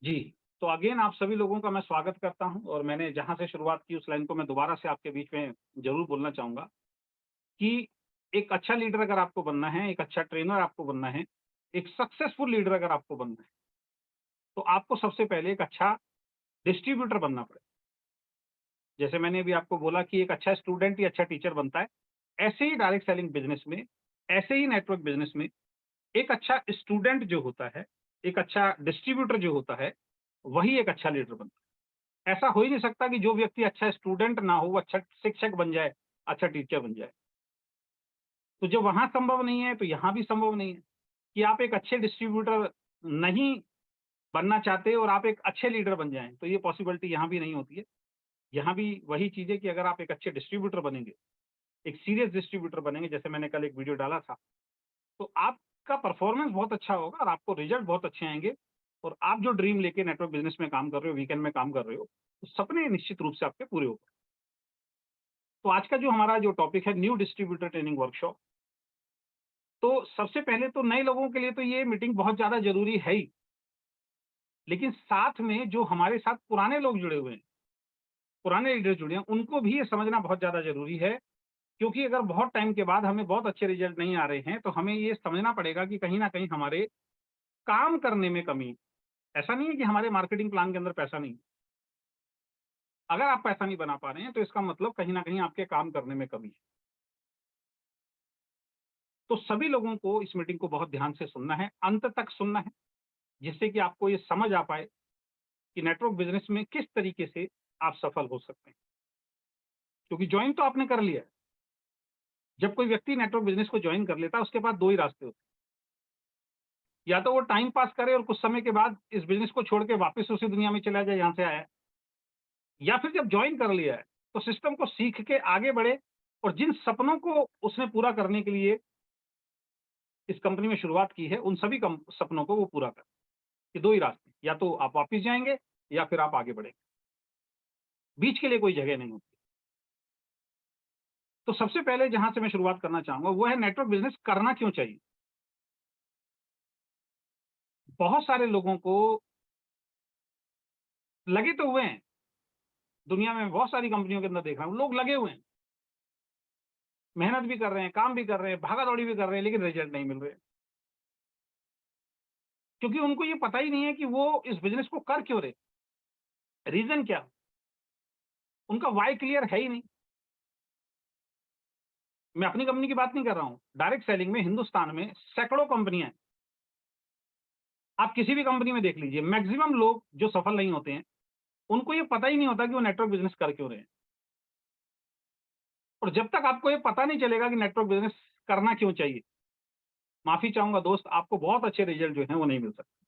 जी, तो अगेन आप सभी लोगों का मैं स्वागत करता हूँ और मैंने जहाँ से शुरुआत की उस लाइन को मैं दोबारा से आपके बीच में ज़रूर बोलना चाहूँगा कि एक अच्छा लीडर अगर आपको बनना है, एक अच्छा ट्रेनर आपको बनना है, एक सक्सेसफुल लीडर अगर आपको बनना है, तो आपको सबसे पहले एक अच्छा डिस्ट्रीब्यूटर बनना पड़ेगा। जैसे मैंने अभी आपको बोला कि एक अच्छा स्टूडेंट ही अच्छा टीचर बनता है, ऐसे ही डायरेक्ट सेलिंग बिज़नेस में, ऐसे ही नेटवर्क बिज़नेस में एक अच्छा स्टूडेंट जो होता है, एक अच्छा डिस्ट्रीब्यूटर जो होता है, वही एक अच्छा लीडर बनता है। ऐसा हो ही नहीं सकता कि जो व्यक्ति अच्छा स्टूडेंट ना हो, वो अच्छा शिक्षक बन जाए, अच्छा टीचर बन जाए। तो जब वहाँ संभव नहीं है, तो यहाँ भी संभव नहीं है कि आप एक अच्छे डिस्ट्रीब्यूटर नहीं बनना चाहते और आप एक अच्छे लीडर बन जाएँ, तो ये पॉसिबिलिटी यहाँ भी नहीं होती है। यहाँ भी वही चीज़ है कि अगर आप एक अच्छे डिस्ट्रीब्यूटर बनेंगे, एक सीरियस डिस्ट्रीब्यूटर बनेंगे, जैसे मैंने कल एक वीडियो डाला था, तो आपका परफॉर्मेंस बहुत अच्छा होगा और आपको रिजल्ट बहुत अच्छे आएँगे और आप जो ड्रीम लेके नेटवर्क बिज़नेस में काम कर रहे हो, वीकेंड में काम कर रहे हो, तो सपने निश्चित रूप से आपके पूरे होंगे। तो आज का जो हमारा जो टॉपिक है न्यू डिस्ट्रीब्यूटर ट्रेनिंग वर्कशॉप, तो सबसे पहले तो नए लोगों के लिए तो ये मीटिंग बहुत ज़्यादा ज़रूरी है ही, लेकिन साथ में जो हमारे साथ पुराने लोग जुड़े हुए हैं, पुराने लीडर जुड़े हैं, उनको भी ये समझना बहुत ज़्यादा ज़रूरी है, क्योंकि अगर बहुत टाइम के बाद हमें बहुत अच्छे रिजल्ट नहीं आ रहे हैं, तो हमें ये समझना पड़ेगा कि कहीं न कहीं हमारे काम करने में कमी। ऐसा नहीं है कि हमारे मार्केटिंग प्लान के अंदर पैसा नहीं है। अगर आप पैसा नहीं बना पा रहे हैं, तो इसका मतलब कहीं न कहीं आपके काम करने में कमी है। तो सभी लोगों को इस मीटिंग को बहुत ध्यान से सुनना है, अंत तक सुनना है, जिससे कि आपको ये समझ आ पाए कि नेटवर्क बिज़नेस में किस तरीके से आप सफल हो सकते हैं। क्योंकि जॉइन तो आपने कर लिया है। जब कोई व्यक्ति नेटवर्क बिज़नेस को जॉइन कर लेता है, उसके पास 2 ही रास्ते होते हैं। या तो वो टाइम पास करे और कुछ समय के बाद इस बिज़नेस को छोड़ के वापस उसी दुनिया में चला जाए, जहाँ से आया है। या फिर जब जॉइन कर लिया है, तो सिस्टम को सीख के आगे बढ़े और जिन सपनों को उसने पूरा करने के लिए इस कंपनी में शुरुआत की है, उन सभी सपनों को वो पूरा करे। ये 2 ही रास्ते हैं, या तो आप वापस जाएँगे या फिर आप आगे बढ़ेंगे। बीच के लिए कोई जगह नहीं होती। तो सबसे पहले जहाँ से मैं शुरुआत करना चाहूँगा, वो है नेटवर्क बिज़नेस करना क्यों चाहिए? बहुत सारे लोगों को लगे तो हुए हैं, दुनिया में बहुत सारी कंपनियों के अंदर देख रहा हूँ, लोग लगे हुए हैं, मेहनत भी कर रहे हैं, काम भी कर रहे हैं, भागा-दौड़ी भी कर रहे हैं, लेकिन रिज़ल्ट नहीं मिल रहे। क्योंकि उनको ये पता ही नहीं है कि वो इस बिज़नेस को कर क्यों रहे? रीज़न क्या? उनका व्हाय क्लियर है ही नहीं। मैं अपनी कंपनी की बात नहीं कर रहा हूँ। डायरेक्ट सेलिंग में हिंदुस्तान में सैकड़ों कंपनियाँ हैं। आप किसी भी कंपनी में देख लीजिए, मैक्सिमम लोग जो सफल नहीं होते हैं, उनको ये पता ही नहीं होता कि वो नेटवर्क बिज़नेस कर क्यों रहे हैं। और जब तक आपको ये पता नहीं चलेगा कि नेटवर्क बिज़नेस करना क्यों चाहिए, माफ़ी चाहूँगा दोस्त, आपको बहुत अच्छे रिज़ल्ट जो हैं वो नहीं मिल सकते।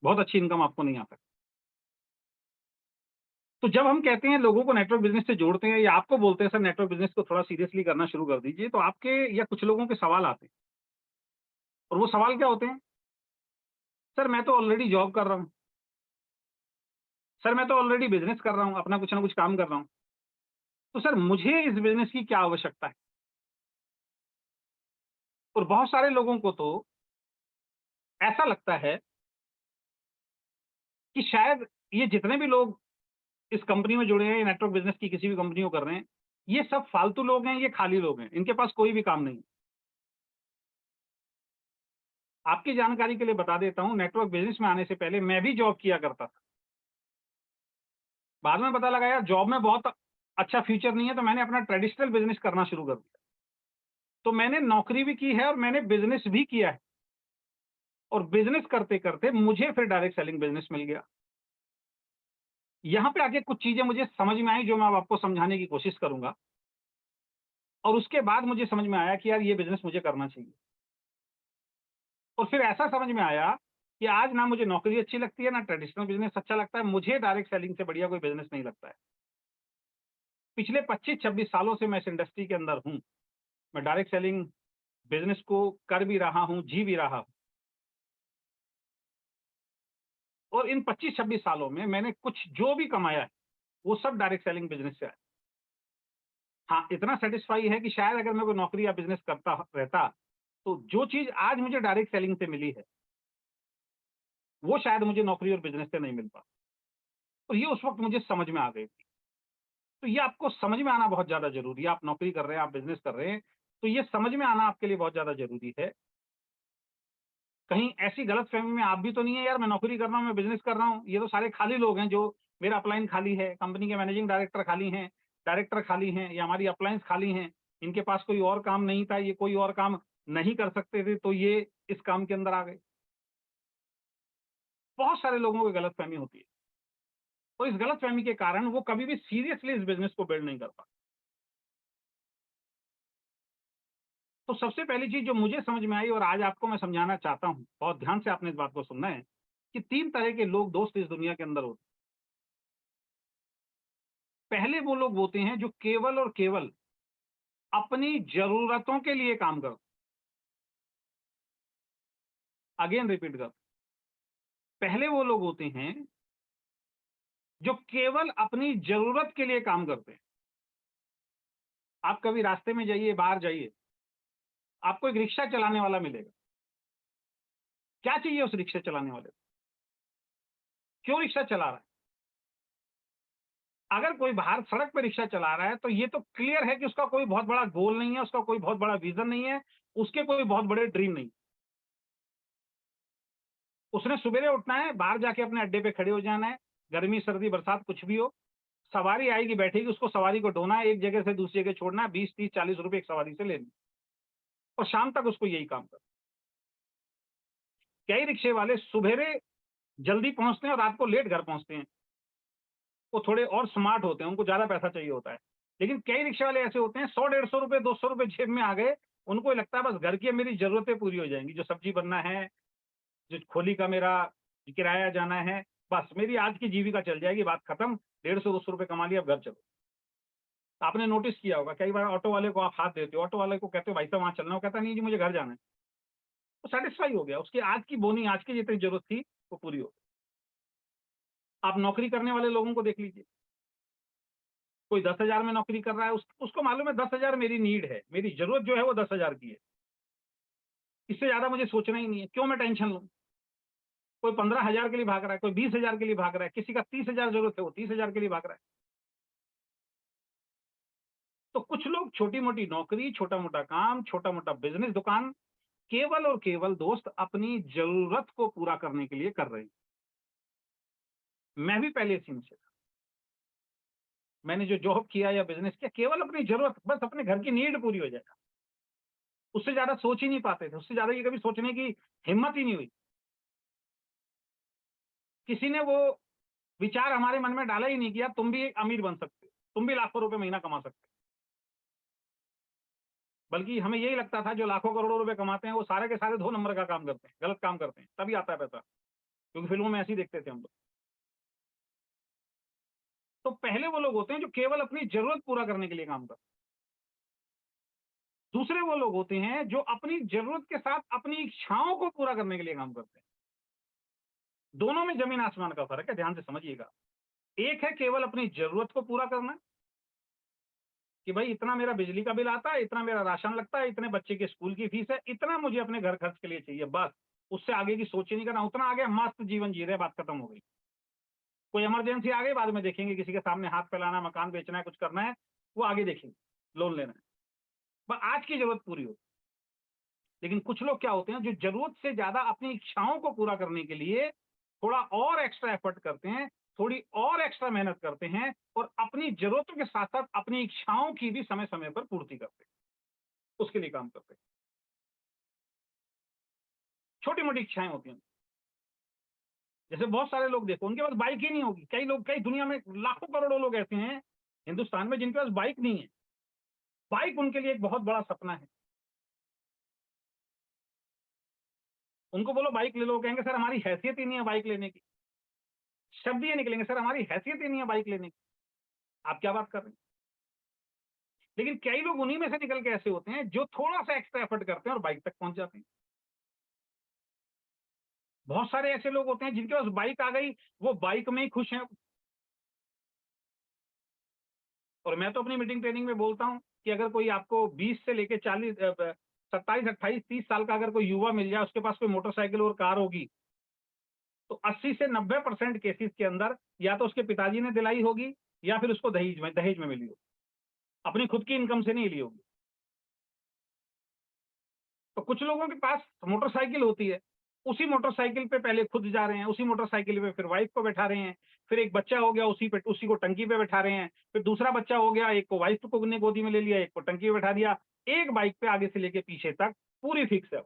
बहुत अच्छी इनकम आपको नहीं आ सकती। तो जब हम कहते हैं लोगों को नेटवर्क बिज़नेस से जोड़ते हैं या आपको बोलते हैं सर नेटवर्क बिज़नेस को थोड़ा सीरियसली करना शुरू कर दीजिए, तो आपके या कुछ लोगों के सवाल आते हैं। और वो सवाल क्या होते हैं? सर मैं तो ऑलरेडी जॉब कर रहा हूँ। सर मैं तो ऑलरेडी बिज़नेस कर रहा हूँ, अपना कुछ ना कुछ काम कर रहा हूँ। तो सर मुझे इस बिज़नेस की क्या आवश्यकता है? और बहुत सारे लोगों को तो ऐसा लगता है कि शायद ये जितने भी लोग इस कंपनी में जुड़े हैं, ये नेटवर्क बिज़नेस की किसी भी कंपनी को कर रहे हैं, ये सब फालतू लोग हैं, ये खाली लोग हैं, इनके पास कोई भी काम नहीं है। आपकी जानकारी के लिए बता देता हूँ, नेटवर्क बिज़नेस में आने से पहले मैं भी जॉब किया करता था। बाद में पता लगा यार जॉब में बहुत अच्छा फ्यूचर नहीं है, तो मैंने अपना ट्रेडिशनल बिज़नेस करना शुरू कर दिया। तो मैंने नौकरी भी की है और मैंने बिज़नेस भी किया है और बिज़नेस करते-करते मुझे फिर डायरेक्ट सेलिंग बिज़नेस मिल गया। यहाँ पे आके कुछ चीज़ें मुझे समझ में आई जो मैं अब आपको समझाने की कोशिश करूँगा और उसके बाद मुझे समझ में आया कि यार ये बिज़नेस मुझे करना चाहिए। और फिर ऐसा समझ में आया कि आज ना मुझे नौकरी अच्छी लगती है, ना ट्रेडिशनल बिज़नेस अच्छा लगता है, मुझे डायरेक्ट सेलिंग से बढ़िया कोई बिज़नेस नहीं लगता है। पिछले 25-26 सालों से मैं इस इंडस्ट्री के अंदर हूँ। मैं डायरेक्ट सेलिंग बिज़नेस को कर भी रहा हूँ, जी भी रहा हूँ और इन 25-26 सालों में मैंने कुछ जो भी कमाया है, वो सब डायरेक्ट सेलिंग बिज़नेस से आया है। हाँ, इतना सैटिस्फाई है कि शायद अगर मैं कोई नौकरी या बिज़नेस करता रहता, तो जो चीज़ आज मुझे डायरेक्ट सेलिंग से मिली है, वो शायद मुझे नौकरी और बिज़नेस से नहीं मिल पाता। तो ये उस वक़्त मुझे समझ में आ गई थी। तो ये आपको समझ में आना बहुत ज़्यादा ज़रूरी है। आप नौकरी कर रहे हैं, आप बिज़नेस कर रहे हैं, तो ये समझ में आना आपके लिए बहुत ज़्यादा ज़रूरी है। कहीं ऐसी गलतफ़हमी में आप भी तो नहीं है, यार मैं नौकरी कर रहा हूँ, मैं बिज़नेस कर रहा हूँ, ये तो सारे खाली लोग हैं, जो मेरा अपलाइन खाली है, कंपनी के मैनेजिंग डायरेक्टर खाली हैं, डायरेक्टर खाली हैं या हमारी अपलाइंस खाली हैं, इनके पास कोई और काम नहीं था, ये कोई और काम नहीं कर सकते थे, तो ये इस काम के अंदर आ गए। बहुत सारे लोगों को गलतफ़हमी होती है और इस गलतफ़हमी के कारण वो कभी भी सीरियसली इस बिज़नेस को बिल्ड नहीं कर पाते। तो सबसे पहली चीज़ जो मुझे समझ में आई और आज आपको मैं समझाना चाहता हूँ, बहुत ध्यान से आपने इस बात को सुनना है, कि 3 तरह के लोग दोस्त इस दुनिया के अंदर होते हैं। पहले वो लोग होते हैं जो केवल और केवल अपनी ज़रूरतों के लिए काम करते हैं। अगेन रिपीट करता हूँ। पहले वो लोग होते हैं जो केवल अपनी ज़रूरत के लिए काम करते हैं। आप कभी रास्ते में जाइए, बाहर जाइए, आपको एक रिक्शा चलाने वाला मिलेगा। क्या चाहिए उस रिक्शा चलाने वाले को? क्यों रिक्शा चला रहा है? अगर कोई बाहर सड़क पे रिक्शा चला रहा है, तो ये तो क्लियर है कि उसका कोई बहुत बड़ा गोल नहीं है, उसका कोई बहुत बड़ा विज़न नहीं है, उसके कोई बहुत बड़े ड्रीम नहीं। उसने सवेरे उठना है, बाहर जाके अपने अड्डे पे खड़े हो जाना है, गर्मी, सर्दी, बरसात कुछ भी हो, सवारी आएगी, बैठेगी, उसको सवारी को ढोना है, एक जगह से दूसरी जगह छोड़ना है, 20, 30, 40 रुपए एक सवारी से लेने और शाम तक उसको यही काम करना। कई रिक्शे वाले सुबेरे जल्दी पहुँचते हैं और रात को लेट घर पहुँचते हैं। वो थोड़े और स्मार्ट होते हैं, उनको ज़्यादा पैसा चाहिए होता है। लेकिन कई रिक्शा वाले ऐसे होते हैं, 100, 150 रुपए, 200 रुपए जेब में आ गए, उनको ये लगता है बस घर की अब मेरी ज़रूरतें पूरी हो जाएँगी, जो सब्ज़ी बनना है, जो खोली का मेरा किराया जाना है, बस मेरी आज की जीविका चल जाएगी, बात खत्म, 150, 200 रुपए कमा लिया, अब घर चलो। आपने नोटिस किया होगा, कई बार ऑटो वाले को आप हाथ देते हो, ऑटो वाले को कहते हो भाई साहब वहाँ चलना है, वो कहता नहीं जी मुझे घर जाना है। वो सैटिस्फाई हो गया, उसकी आज की बोनी, आज की जितनी ज़रूरत थी, वो पूरी हो गई। आप नौकरी करने वाले लोगों को देख लीजिए, कोई 10,000 में नौकरी कर रहा है, उसको मालूम है 10,000 मेरी नीड है, मेरी ज़रूरत जो है वो 10,000 की है। इससे ज़्यादा मुझे सोचना ही नहीं है, क्यों मैं टेंशन लूँ? कोई 15,000 के लिए भाग रहा है, कोई 20,000 के लिए भाग रहा है, किसी का 30,000 ज़रूरत है, वो 30,000 के लिए भाग रहा है। तो कुछ लोग छोटी-मोटी नौकरी, छोटा-मोटा काम, छोटा-मोटा बिज़नेस, दुकान, केवल और केवल दोस्त अपनी ज़रूरत को पूरा करने के लिए कर रहे हैं। मैं भी पहले इसी में से था। मैंने जो जॉब किया या बिज़नेस किया, केवल अपनी ज़रूरत, बस अपने घर की नीड पूरी हो जाए। उससे ज़्यादा सोच ही नहीं पाते थे, उससे ज़्यादा ये कभी सोचने की हिम्मत ही नहीं हुई। किसी ने वो विचार हमारे मन में डाला ही नहीं कि यार तुम भी एक अमीर बन सकते हो, तुम भी लाखों रुपए महीना कमा सकते हो। बल्कि हमें यही लगता था जो लाखों करोड़ों रुपए कमाते हैं वो सारे के सारे 2 नंबर का काम करते हैं, गलत काम करते हैं, तभी आता है पैसा। क्योंकि फ़िल्मों में ऐसे ही देखते थे हम लोग। तो पहले वो लोग होते हैं जो केवल अपनी ज़रूरत पूरा करने के लिए काम करते हैं। दूसरे वो लोग होते हैं जो अपनी ज़रूरत के साथ अपनी इच्छाओं को पूरा करने के लिए काम करते हैं। दोनों में ज़मीन आसमान का फ़र्क है, ध्यान से समझिएगा। एक है केवल अपनी ज़रूरत को पूरा करना, कि भाई इतना मेरा बिजली का बिल आता है, इतना मेरा राशन लगता है, इतने बच्चे की स्कूल की फीस है, इतना मुझे अपने घर खर्च के लिए चाहिए, बस। उससे आगे की सोच ही नहीं करना, उतना आगे मस्त जीवन जी रहे हैं, बात खत्म हो गई। कोई इमरजेंसी आ गई, बाद में देखेंगे, किसी के सामने हाथ फैलाना, मकान बेचना है, कुछ करना है, वो आगे देखेंगे, लोन लेना है। बस आज की ज़रूरत पूरी हो। लेकिन कुछ लोग क्या होते हैं जो ज़रूरत से ज़्यादा अपनी इच्छाओं को पूरा करने के लिए थोड़ा और एक्स्ट्रा एफर्ट करते हैं, थोड़ी और एक्स्ट्रा मेहनत करते हैं और अपनी ज़रूरतों के साथ-साथ अपनी इच्छाओं की भी समय-समय पर पूर्ति करते हैं, उसके लिए काम करते हैं। छोटी-मोटी इच्छाएँ होती हैं। जैसे बहुत सारे लोग देखो, उनके पास बाइक ही नहीं होगी। कई लोग, कई दुनिया में लाखों करोड़ों लोग ऐसे हैं, हिंदुस्तान में, जिनके पास बाइक नहीं है। बाइक उनके लिए एक बहुत बड़ा सपना है। उनको बोलो बाइक ले लो, वो कहेंगे सर हमारी हैसियत ही नहीं है बाइक लेने की। शब्द ये निकलेंगे, सर हमारी हैसियत ही नहीं है बाइक लेने की। आप क्या बात कर रहे हैं? लेकिन कई लोग उन्हीं में से निकल के ऐसे होते हैं जो थोड़ा-सा एक्स्ट्रा एफर्ट करते हैं और बाइक तक पहुँच जाते हैं। बहुत सारे ऐसे लोग होते हैं जिनके पास बाइक आ गई, वो बाइक में ही खुश हैं। और मैं तो अपनी मीटिंग ट्रेनिंग में बोलता हूँ कि अगर कोई आपको 20 से लेके 40 27, 28, 30 साल का अगर कोई युवा मिल जाए, उसके पास कोई मोटरसाइकिल और कार होगी, तो 80 से 90% केसेस के अंदर या तो उसके पिताजी ने दिलाई होगी या फिर उसको दहेज में मिली होगी, अपनी खुद की इनकम से नहीं ली होगी। तो कुछ लोगों के पास मोटरसाइकिल होती है, उसी मोटरसाइकिल पे पहले खुद जा रहे हैं, उसी मोटरसाइकिल पे फिर वाइफ को बैठा रहे हैं, फिर एक बच्चा हो गया उसी को टंकी पे बैठा रहे हैं, फिर दूसरा बच्चा हो गया, एक को वाइफ को ने गोदी में ले लिया, एक को टंकी पे बैठा दिया। एक बाइक पे आगे से लेके पीछे तक पूरी फिक्स है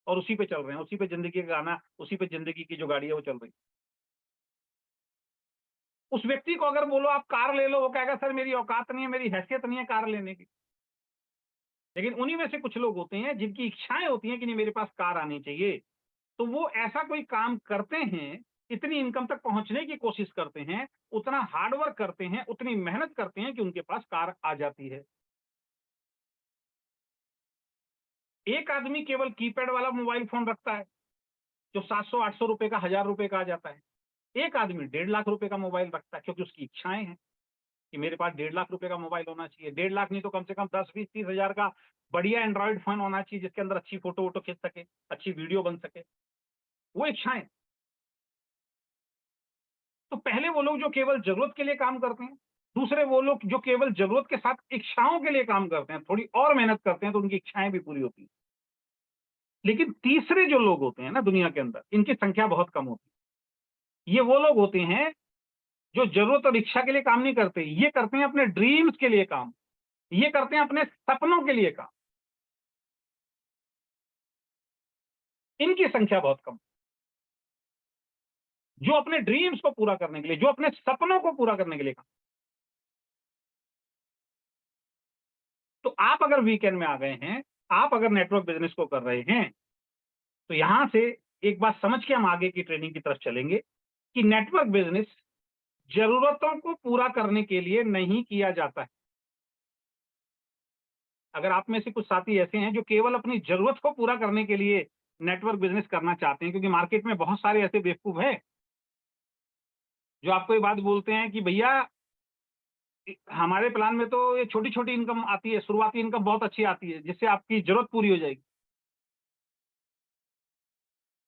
और उसी पे चल रहे हैं, उसी पे जिंदगी का गाना, उसी पे जिंदगी की जो गाड़ी है वो चल रही है। उस व्यक्ति को अगर बोलो आप कार ले लो, वो कहेगा सर मेरी औकात नहीं है, मेरी हैसियत नहीं है कार लेने की। लेकिन उन्हीं में से कुछ लोग होते हैं जिनकी इच्छाएं होती हैं कि नहीं मेरे पास कार आनी चाहिए, तो वो ऐसा कोई काम करते हैं, इतनी इनकम तक पहुंचने की कोशिश करते हैं, उतना हार्ड वर्क करते हैं, उतनी मेहनत करते हैं कि उनके पास कार आ जाती है। एक आदमी केवल कीपैड वाला मोबाइल फोन रखता है जो 700-800 रुपए का, 1000 रुपए का आ जाता है। एक आदमी 1.5 लाख रुपए का मोबाइल रखता है क्योंकि उसकी इच्छाएं हैं कि मेरे पास 1.5 लाख रुपए का मोबाइल होना चाहिए। 1.5 लाख नहीं तो कम से कम 10-20-30 हजार का बढ़िया एंड्रॉइड फोन होना चाहिए जिसके अंदर अच्छी फोटो वोटो खींच सके, अच्छी वीडियो बन सके। वो इच्छाएं। तो पहले वो लोग जो केवल जरूरत के लिए काम करते हैं, दूसरे वो लोग जो केवल जरूरत के साथ इच्छाओं के लिए काम करते हैं, थोड़ी और मेहनत करते हैं तो उनकी इच्छाएं भी पूरी होती हैं। लेकिन तीसरे जो लोग होते हैं ना दुनिया के अंदर, इनकी संख्या बहुत कम होती है। ये वो लोग होते हैं जो जरूरत और इच्छा के लिए काम नहीं करते, ये करते हैं अपने ड्रीम्स के लिए काम, ये करते हैं अपने सपनों के लिए काम। इनकी संख्या बहुत कम। जो अपने ड्रीम्स को पूरा करने के लिए, जो अपने सपनों को पूरा करने के लिए काम। तो आप अगर वीकेंड में आ गए हैं, आप अगर नेटवर्क बिजनेस को कर रहे हैं, तो यहां से एक बात समझ के हम आगे की ट्रेनिंग की तरफ चलेंगे कि नेटवर्क बिजनेस जरूरतों को पूरा करने के लिए नहीं किया जाता है। अगर आप में से कुछ साथी ऐसे हैं जो केवल अपनी जरूरत को पूरा करने के लिए नेटवर्क बिजनेस करना चाहते हैं, क्योंकि मार्केट में बहुत सारे ऐसे बेवकूफ हैं जो आपको ये बात बोलते हैं कि भैया हमारे प्लान में तो ये छोटी छोटी इनकम आती है, शुरुआती इनकम बहुत अच्छी आती है जिससे आपकी जरूरत पूरी हो जाएगी।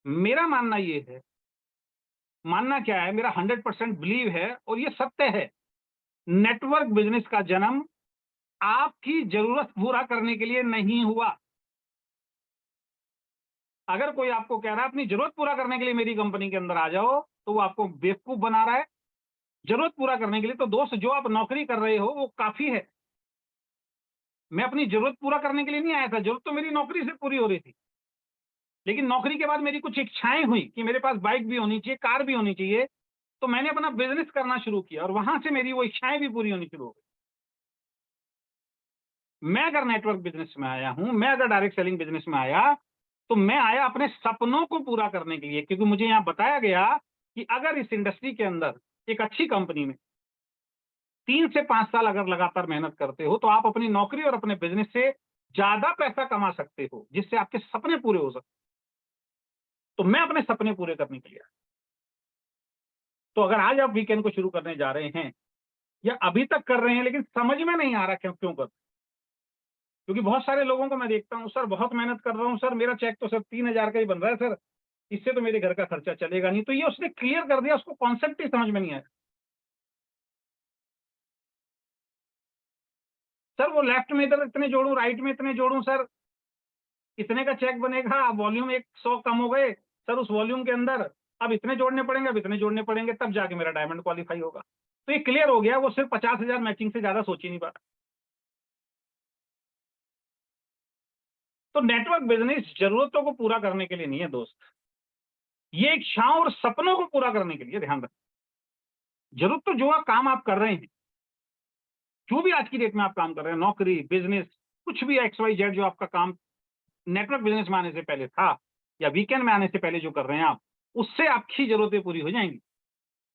मेरा मानना ये है, मानना क्या है, मेरा 100% बिलीव है और ये सत्य है, नेटवर्क बिजनेस का जन्म आपकी जरूरत पूरा करने के लिए नहीं हुआ। अगर कोई आपको कह रहा है अपनी जरूरत पूरा करने के लिए मेरी कंपनी के अंदर आ जाओ, तो वो आपको बेवकूफ बना रहा है। जरूरत पूरा करने के लिए तो दोस्त जो आप नौकरी कर रहे हो वो काफी है। मैं अपनी जरूरत पूरा करने के लिए नहीं आया था, जरूरत तो मेरी नौकरी से पूरी हो रही थी। लेकिन नौकरी के बाद मेरी कुछ इच्छाएं हुई कि मेरे पास बाइक भी होनी चाहिए, कार भी होनी चाहिए, तो मैंने अपना बिजनेस करना शुरू किया और वहां से मेरी वो इच्छाएं भी पूरी होनी शुरू हो गई। मैं अगर नेटवर्क बिजनेस में आया हूं, मैं अगर डायरेक्ट सेलिंग बिजनेस में आया, तो मैं आया अपने सपनों को पूरा करने के लिए, क्योंकि मुझे यहां बताया गया कि अगर इस इंडस्ट्री के अंदर एक अच्छी कंपनी में 3 से 5 साल अगर लगातार मेहनत करते हो, तो आप अपनी नौकरी और अपने बिजनेस से ज्यादा पैसा कमा सकते हो, जिससे आपके सपने पूरे हो सकते। तो मैं अपने सपने पूरे करने के लिए आया। तो अगर आज आप वीकेंड को शुरू करने जा रहे हैं या अभी तक कर रहे हैं लेकिन समझ में नहीं आ रहा क्यों क्यों कर, क्योंकि बहुत सारे लोगों को मैं देखता हूं, सर बहुत मेहनत कर रहा हूं सर, मेरा चेक तो सर 3,000 का ही बन रहा है सर, इससे तो मेरे घर का खर्चा चलेगा नहीं। तो ये उसने क्लियर कर दिया, उसको कॉन्सेप्ट ही समझ में नहीं आया। सर वो लेफ्ट में इधर इतने जोड़ूं, राइट में इतने जोड़ूं सर, इतने का चेक बनेगा, वॉल्यूम 100 कम हो गए सर उस वॉल्यूम के अंदर, अब इतने जोड़ने पड़ेंगे, अब इतने जोड़ने पड़ेंगे, तब जाके मेरा डायमंड क्वालिफाई होगा। तो ये क्लियर हो गया, वो सिर्फ 50,000 मैचिंग से ज्यादा सोच ही नहीं पा रहा। तो नेटवर्क बिजनेस जरूरतों को पूरा करने के लिए नहीं है दोस्त, ये इच्छाओं और सपनों को पूरा करने के लिए। ध्यान रखें, जरूरत तो जो आप काम आप कर रहे हैं, जो भी आज की डेट में आप काम कर रहे हैं, नौकरी, बिजनेस, कुछ भी XYZ जो आपका काम नेटवर्क बिजनेस में आने से पहले था या वीकेंड में आने से पहले जो कर रहे हैं आप, उससे आपकी जरूरतें पूरी हो जाएंगी।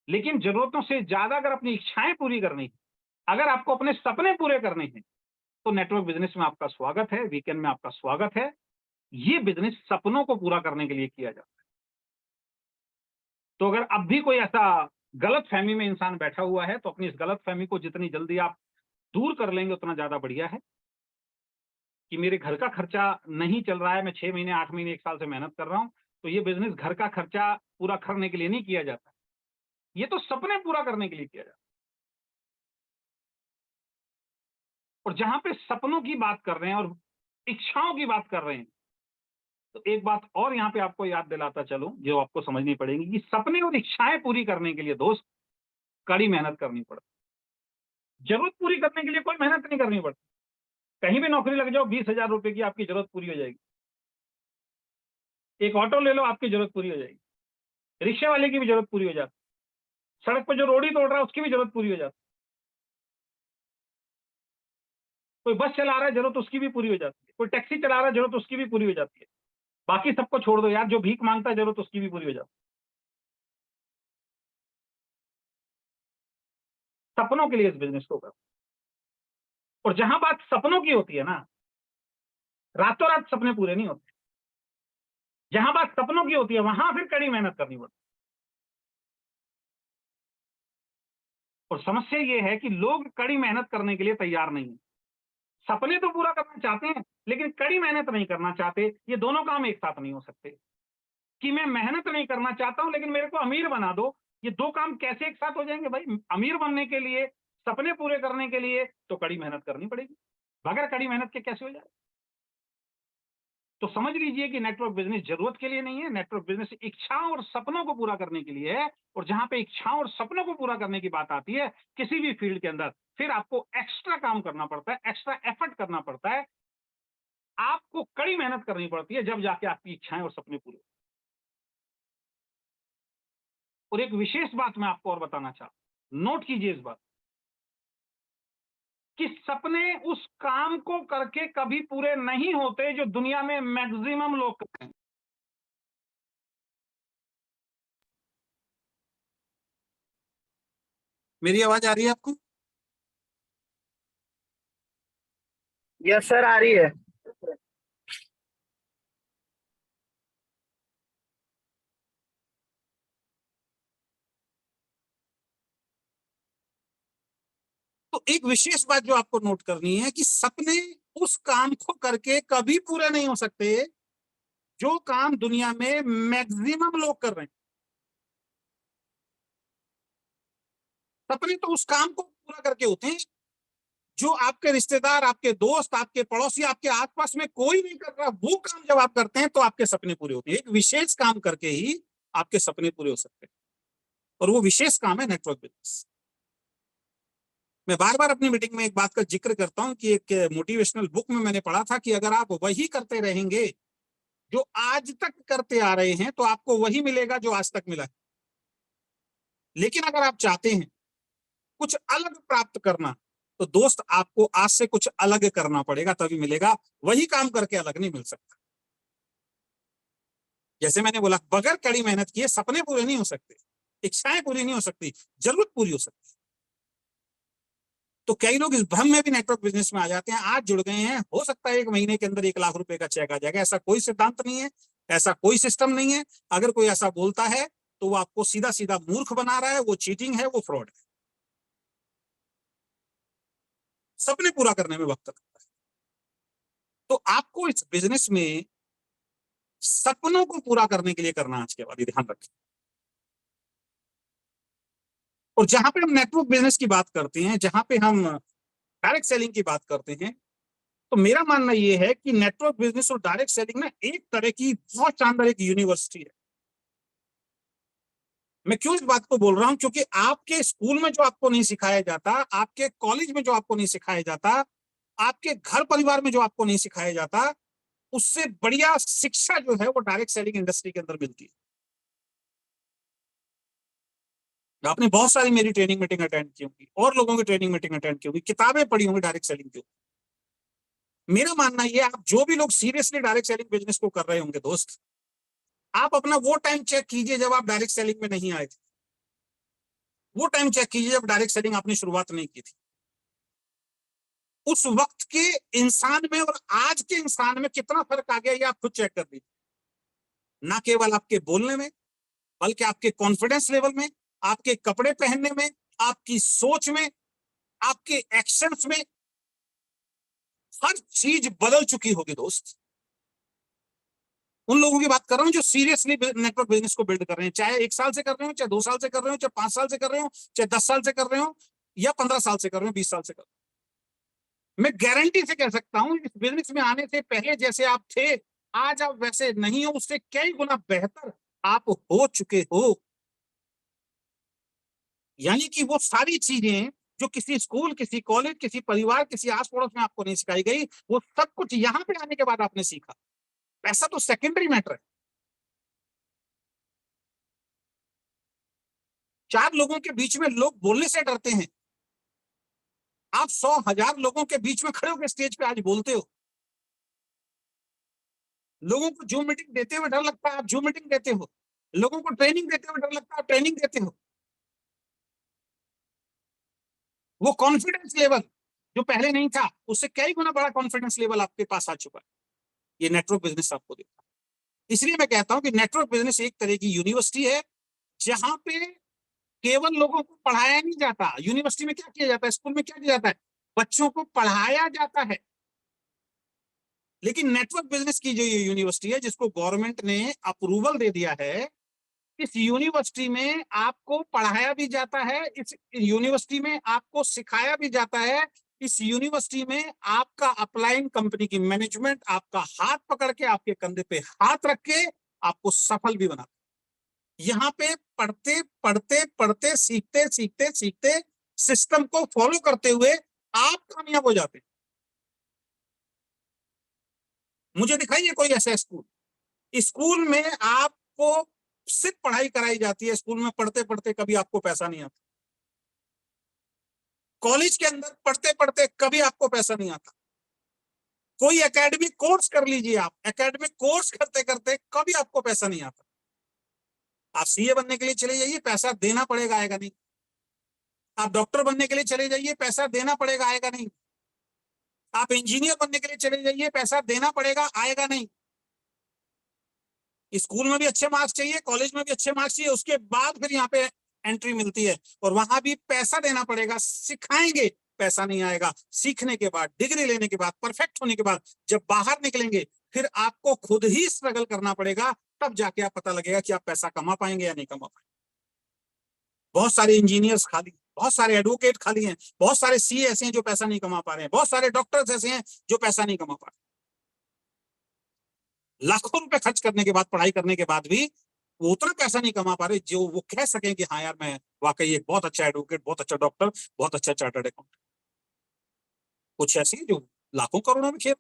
लेकिन जरूरतों से ज्यादा अगर अपनी इच्छाएं पूरी करनी है, अगर आपको अपने सपने पूरे करने हैं, तो नेटवर्क बिजनेस में आपका स्वागत है, वीकेंड में आपका स्वागत है। ये बिजनेस सपनों को पूरा करने के लिए किया जाता है। तो अगर अब भी कोई ऐसा गलत फहमी में इंसान बैठा हुआ है, तो अपनी इस गलत फहमी को जितनी जल्दी आप दूर कर लेंगे उतना ज्यादा बढ़िया है। कि मेरे घर का खर्चा नहीं चल रहा है, मैं 6 महीने, 8 महीने, 1 साल से मेहनत कर रहा हूं, तो ये बिजनेस घर का खर्चा पूरा करने के लिए नहीं किया जाता, ये तो सपने पूरा करने के लिए किया जाता है। और जहां पे सपनों की बात कर रहे हैं और इच्छाओं की बात कर रहे हैं, तो एक बात और यहां पे आपको याद दिलाता चलूं जो आपको समझनी पड़ेगी कि सपने और इच्छाएं पूरी करने के लिए दोस्त कड़ी मेहनत करनी पड़ती। जरूरत पूरी करने के लिए कोई मेहनत नहीं करनी पड़ती। कहीं भी नौकरी लग जाओ, 20,000 रुपए की आपकी जरूरत पूरी हो जाएगी। एक ऑटो ले लो, आपकी जरूरत पूरी हो जाएगी। रिक्शे वाले की भी जरूरत पूरी हो जाती है। सड़क पर जो रोड़ी तोड़ रहा है उसकी भी जरूरत पूरी हो जाती है। कोई बस चला रहा है, जरूरत उसकी भी पूरी हो जाती है। कोई टैक्सी चला रहा है, जरूरत उसकी भी पूरी हो जाती है। बाकी सबको छोड़ दो यार, जो भीख मांगता है जरूरत उसकी भी पूरी हो जाती है। सपनों के लिए इस बिजनेस को करो। और जहां बात सपनों की होती है ना, रातों रात सपने पूरे नहीं होते। जहां बात सपनों की होती है वहां फिर कड़ी मेहनत करनी पड़ती है। और समस्या ये है कि लोग कड़ी मेहनत करने के लिए तैयार नहीं है। सपने तो पूरा करना चाहते हैं, लेकिन कड़ी मेहनत नहीं करना चाहते। ये दोनों काम एक साथ नहीं हो सकते। कि मैं मेहनत नहीं करना चाहता हूं लेकिन मेरे को अमीर बना दो, ये दो काम कैसे एक साथ हो जाएंगे भाई? अमीर बनने के लिए, सपने पूरे करने के लिए तो कड़ी मेहनत करनी पड़ेगी। बगैर कड़ी मेहनत के कैसे हो जाए? तो समझ लीजिए कि नेटवर्क बिजनेस जरूरत के लिए नहीं है, नेटवर्क बिजनेस इच्छाओं और सपनों को पूरा करने के लिए है। और जहां पे इच्छाओं और सपनों को पूरा करने की बात आती है किसी भी फील्ड के अंदर, फिर आपको एक्स्ट्रा काम करना पड़ता है, एक्स्ट्रा एफर्ट करना पड़ता है, आपको कड़ी मेहनत करनी पड़ती है, जब जाके आपकी इच्छाएं और सपने पूरे। और एक विशेष बात मैं आपको और बताना चाहता हूं, नोट कीजिए इस बात, कि सपने उस काम को करके कभी पूरे नहीं होते जो दुनिया में मैक्सिमम लोग करते हैं। मेरी आवाज आ रही है आपको? यस सर, आ रही है। तो एक विशेष बात जो आपको नोट करनी है कि सपने उस काम को करके कभी पूरे नहीं हो सकते जो काम दुनिया में मैक्सिमम लोग कर रहे हैं। सपने तो उस काम को पूरा करके होते हैं जो आपके रिश्तेदार, आपके दोस्त, आपके पड़ोसी, आपके आसपास में कोई नहीं कर रहा। वो काम जब आप करते हैं तो आपके सपने पूरे होते हैं। एक विशेष काम करके ही आपके सपने पूरे हो सकते हैं, और वो विशेष काम है नेटवर्क बिजनेस। मैं बार बार अपनी मीटिंग में एक बात का जिक्र करता हूं कि एक मोटिवेशनल बुक में मैंने पढ़ा था कि अगर आप वही करते रहेंगे जो आज तक करते आ रहे हैं तो आपको वही मिलेगा जो आज तक मिला है। लेकिन अगर आप चाहते हैं कुछ अलग प्राप्त करना, तो दोस्त आपको आज से कुछ अलग करना पड़ेगा, तभी मिलेगा। वही काम करके अलग नहीं मिल सकता। जैसे मैंने बोला, बगैर कड़ी मेहनत किए सपने पूरे नहीं हो सकते, इच्छाएं पूरी नहीं हो सकती, जरूरत पूरी हो सकती। तो कई लोग इस भ्रम में भी नेटवर्क बिजनेस में आ जाते हैं। आज जुड़ गए हैं, हो सकता है 1 महीने के अंदर 1 लाख रुपए का चेक आ जाएगा। ऐसा कोई सिद्धांत नहीं है, ऐसा कोई सिस्टम नहीं है। अगर कोई ऐसा बोलता है तो वो आपको सीधा सीधा मूर्ख बना रहा है, वो चीटिंग है, वो फ्रॉड है। सपने पूरा करने में वक्त लगता है। तो आपको इस बिजनेस में सपनों को पूरा करने के लिए करना आज के बाद, ध्यान रखें। और जहां पे हम नेटवर्क बिजनेस की बात करते हैं, जहां पे हम डायरेक्ट सेलिंग की बात करते हैं, तो मेरा मानना यह है कि नेटवर्क बिजनेस और डायरेक्ट सेलिंग ना एक तरह की बहुत शानदार एक यूनिवर्सिटी है। मैं क्यों इस बात को बोल रहा हूं? क्योंकि आपके स्कूल में जो आपको नहीं सिखाया जाता, आपके कॉलेज में जो आपको नहीं सिखाया जाता, आपके घर परिवार में जो आपको नहीं सिखाया जाता, उससे बढ़िया शिक्षा जो है वो डायरेक्ट सेलिंग इंडस्ट्री के अंदर मिलती है। आपने बहुत सारी मेरी ट्रेनिंग मीटिंग अटेंड की होंगी, और लोगों की ट्रेनिंग मीटिंग अटेंड की होगी, किताबें पढ़ी होंगी डायरेक्ट सेलिंग की। मेरा मानना यह, आप जो भी लोग सीरियसली डायरेक्ट सेलिंग बिजनेस को कर रहे होंगे दोस्त, आप अपना वो टाइम चेक कीजिए जब आप डायरेक्ट सेलिंग में नहीं आए थे। वो टाइम चेक कीजिए जब डायरेक्ट सेलिंग आपने शुरुआत नहीं की थी। उस वक्त के इंसान में और आज के इंसान में कितना फर्क आ गया, ये आप खुद चेक कर लीजिए। ना केवल आपके बोलने में, बल्कि आपके कॉन्फिडेंस लेवल में, आपके कपड़े पहनने में, आपकी सोच में, आपके एक्शंस में, हर चीज बदल चुकी होगी दोस्त। उन लोगों की बात कर रहा हूं जो सीरियसली नेटवर्क बिजनेस को बिल्ड कर रहे हैं, चाहे 1 साल से कर रहे हो, चाहे 2 साल से कर रहे हो, चाहे 5 साल से कर रहे हो, चाहे 10 साल से कर रहे हो, या 15 साल से कर रहे हो, 20 साल से कर रहे हो। मैं गारंटी से कह सकता हूं इस बिजनेस में आने से पहले जैसे आप थे, आज आप वैसे नहीं हो, उससे कई गुना बेहतर आप हो चुके हो। यानी कि वो सारी चीजें जो किसी स्कूल, किसी कॉलेज, किसी परिवार, किसी आस पड़ोस में आपको नहीं सिखाई गई, वो सब कुछ यहां पे आने के बाद आपने सीखा। पैसा तो सेकेंडरी मैटर है। 4 लोगों के बीच में लोग बोलने से डरते हैं, आप 100,000 लोगों के बीच में खड़े होकर स्टेज पे आज बोलते हो। लोगों को जूम मीटिंग देते हुए डर लगता है, आप जूम मीटिंग देते हो। लोगों को ट्रेनिंग देते हुए डर लगता है, आप ट्रेनिंग देते हो। वो कॉन्फिडेंस लेवल जो पहले नहीं था, उससे कई गुना बड़ा कॉन्फिडेंस लेवल आपके पास आ चुका है। ये नेटवर्क बिजनेस आपको देता है। इसलिए मैं कहता हूं कि नेटवर्क बिजनेस एक तरह की यूनिवर्सिटी है, जहां पे केवल लोगों को पढ़ाया नहीं जाता। यूनिवर्सिटी में क्या किया जाता है, स्कूल में क्या किया जाता है, बच्चों को पढ़ाया जाता है। लेकिन नेटवर्क बिजनेस की जो ये यूनिवर्सिटी है, जिसको गवर्नमेंट ने अप्रूवल दे दिया है, इस यूनिवर्सिटी में आपको पढ़ाया भी जाता है, इस यूनिवर्सिटी में आपको सिखाया भी जाता है, इस यूनिवर्सिटी में आपका अपलाइन कंपनी की मैनेजमेंट आपका हाथ पकड़ के, आपके कंधे पे हाथ रख के आपको सफल भी बनाता है। यहाँ पे पढ़ते पढ़ते पढ़ते, सीखते सीखते सीखते, सिस्टम को फॉलो करते हुए आप कामयाब हो जाते हैं। मुझे दिखाइए कोई ऐसा स्कूल, स्कूल में आपको सिर्फ पढ़ाई कराई जाती है, स्कूल में पढ़ते पढ़ते कभी आपको पैसा नहीं आता। कॉलेज के अंदर पढ़ते पढ़ते कभी आपको पैसा नहीं आता। कोई एकेडमिक कोर्स कर लीजिए, आप एकेडमिक कोर्स करते करते कभी आपको पैसा नहीं आता। आप सीए बनने के लिए चले जाइए, पैसा देना पड़ेगा, आएगा नहीं। आप डॉक्टर बनने के लिए चले जाइए, पैसा देना पड़ेगा, आएगा नहीं। आप इंजीनियर बनने के लिए चले जाइए, पैसा देना पड़ेगा, आएगा नहीं। स्कूल में भी अच्छे मार्क्स चाहिए, कॉलेज में भी अच्छे मार्क्स चाहिए, उसके बाद फिर यहाँ पे एंट्री मिलती है, और वहां भी पैसा देना पड़ेगा। सिखाएंगे, पैसा नहीं आएगा। सीखने के बाद, डिग्री लेने के बाद, परफेक्ट होने के बाद जब बाहर निकलेंगे, फिर आपको खुद ही स्ट्रगल करना पड़ेगा, तब जाके आप पता लगेगा कि आप पैसा कमा पाएंगे या नहीं कमा पाएंगे। बहुत सारे इंजीनियर्स खाली, बहुत सारे एडवोकेट खाली हैं, बहुत सारे सीए ऐसे हैं जो पैसा नहीं कमा पा रहे हैं, बहुत सारे डॉक्टर्स ऐसे हैं जो पैसा नहीं कमा पा रहे। लाखों रुपए खर्च करने के बाद, पढ़ाई करने के बाद भी वो उतना पैसा नहीं कमा पा रहे जो वो कह सकें कि हाँ यार, मैं वाकई एक बहुत अच्छा एडवोकेट, बहुत अच्छा डॉक्टर, बहुत अच्छा चार्टर्ड अकाउंटेंट। कुछ ऐसे हैं जो लाखों करोड़ों में खेल।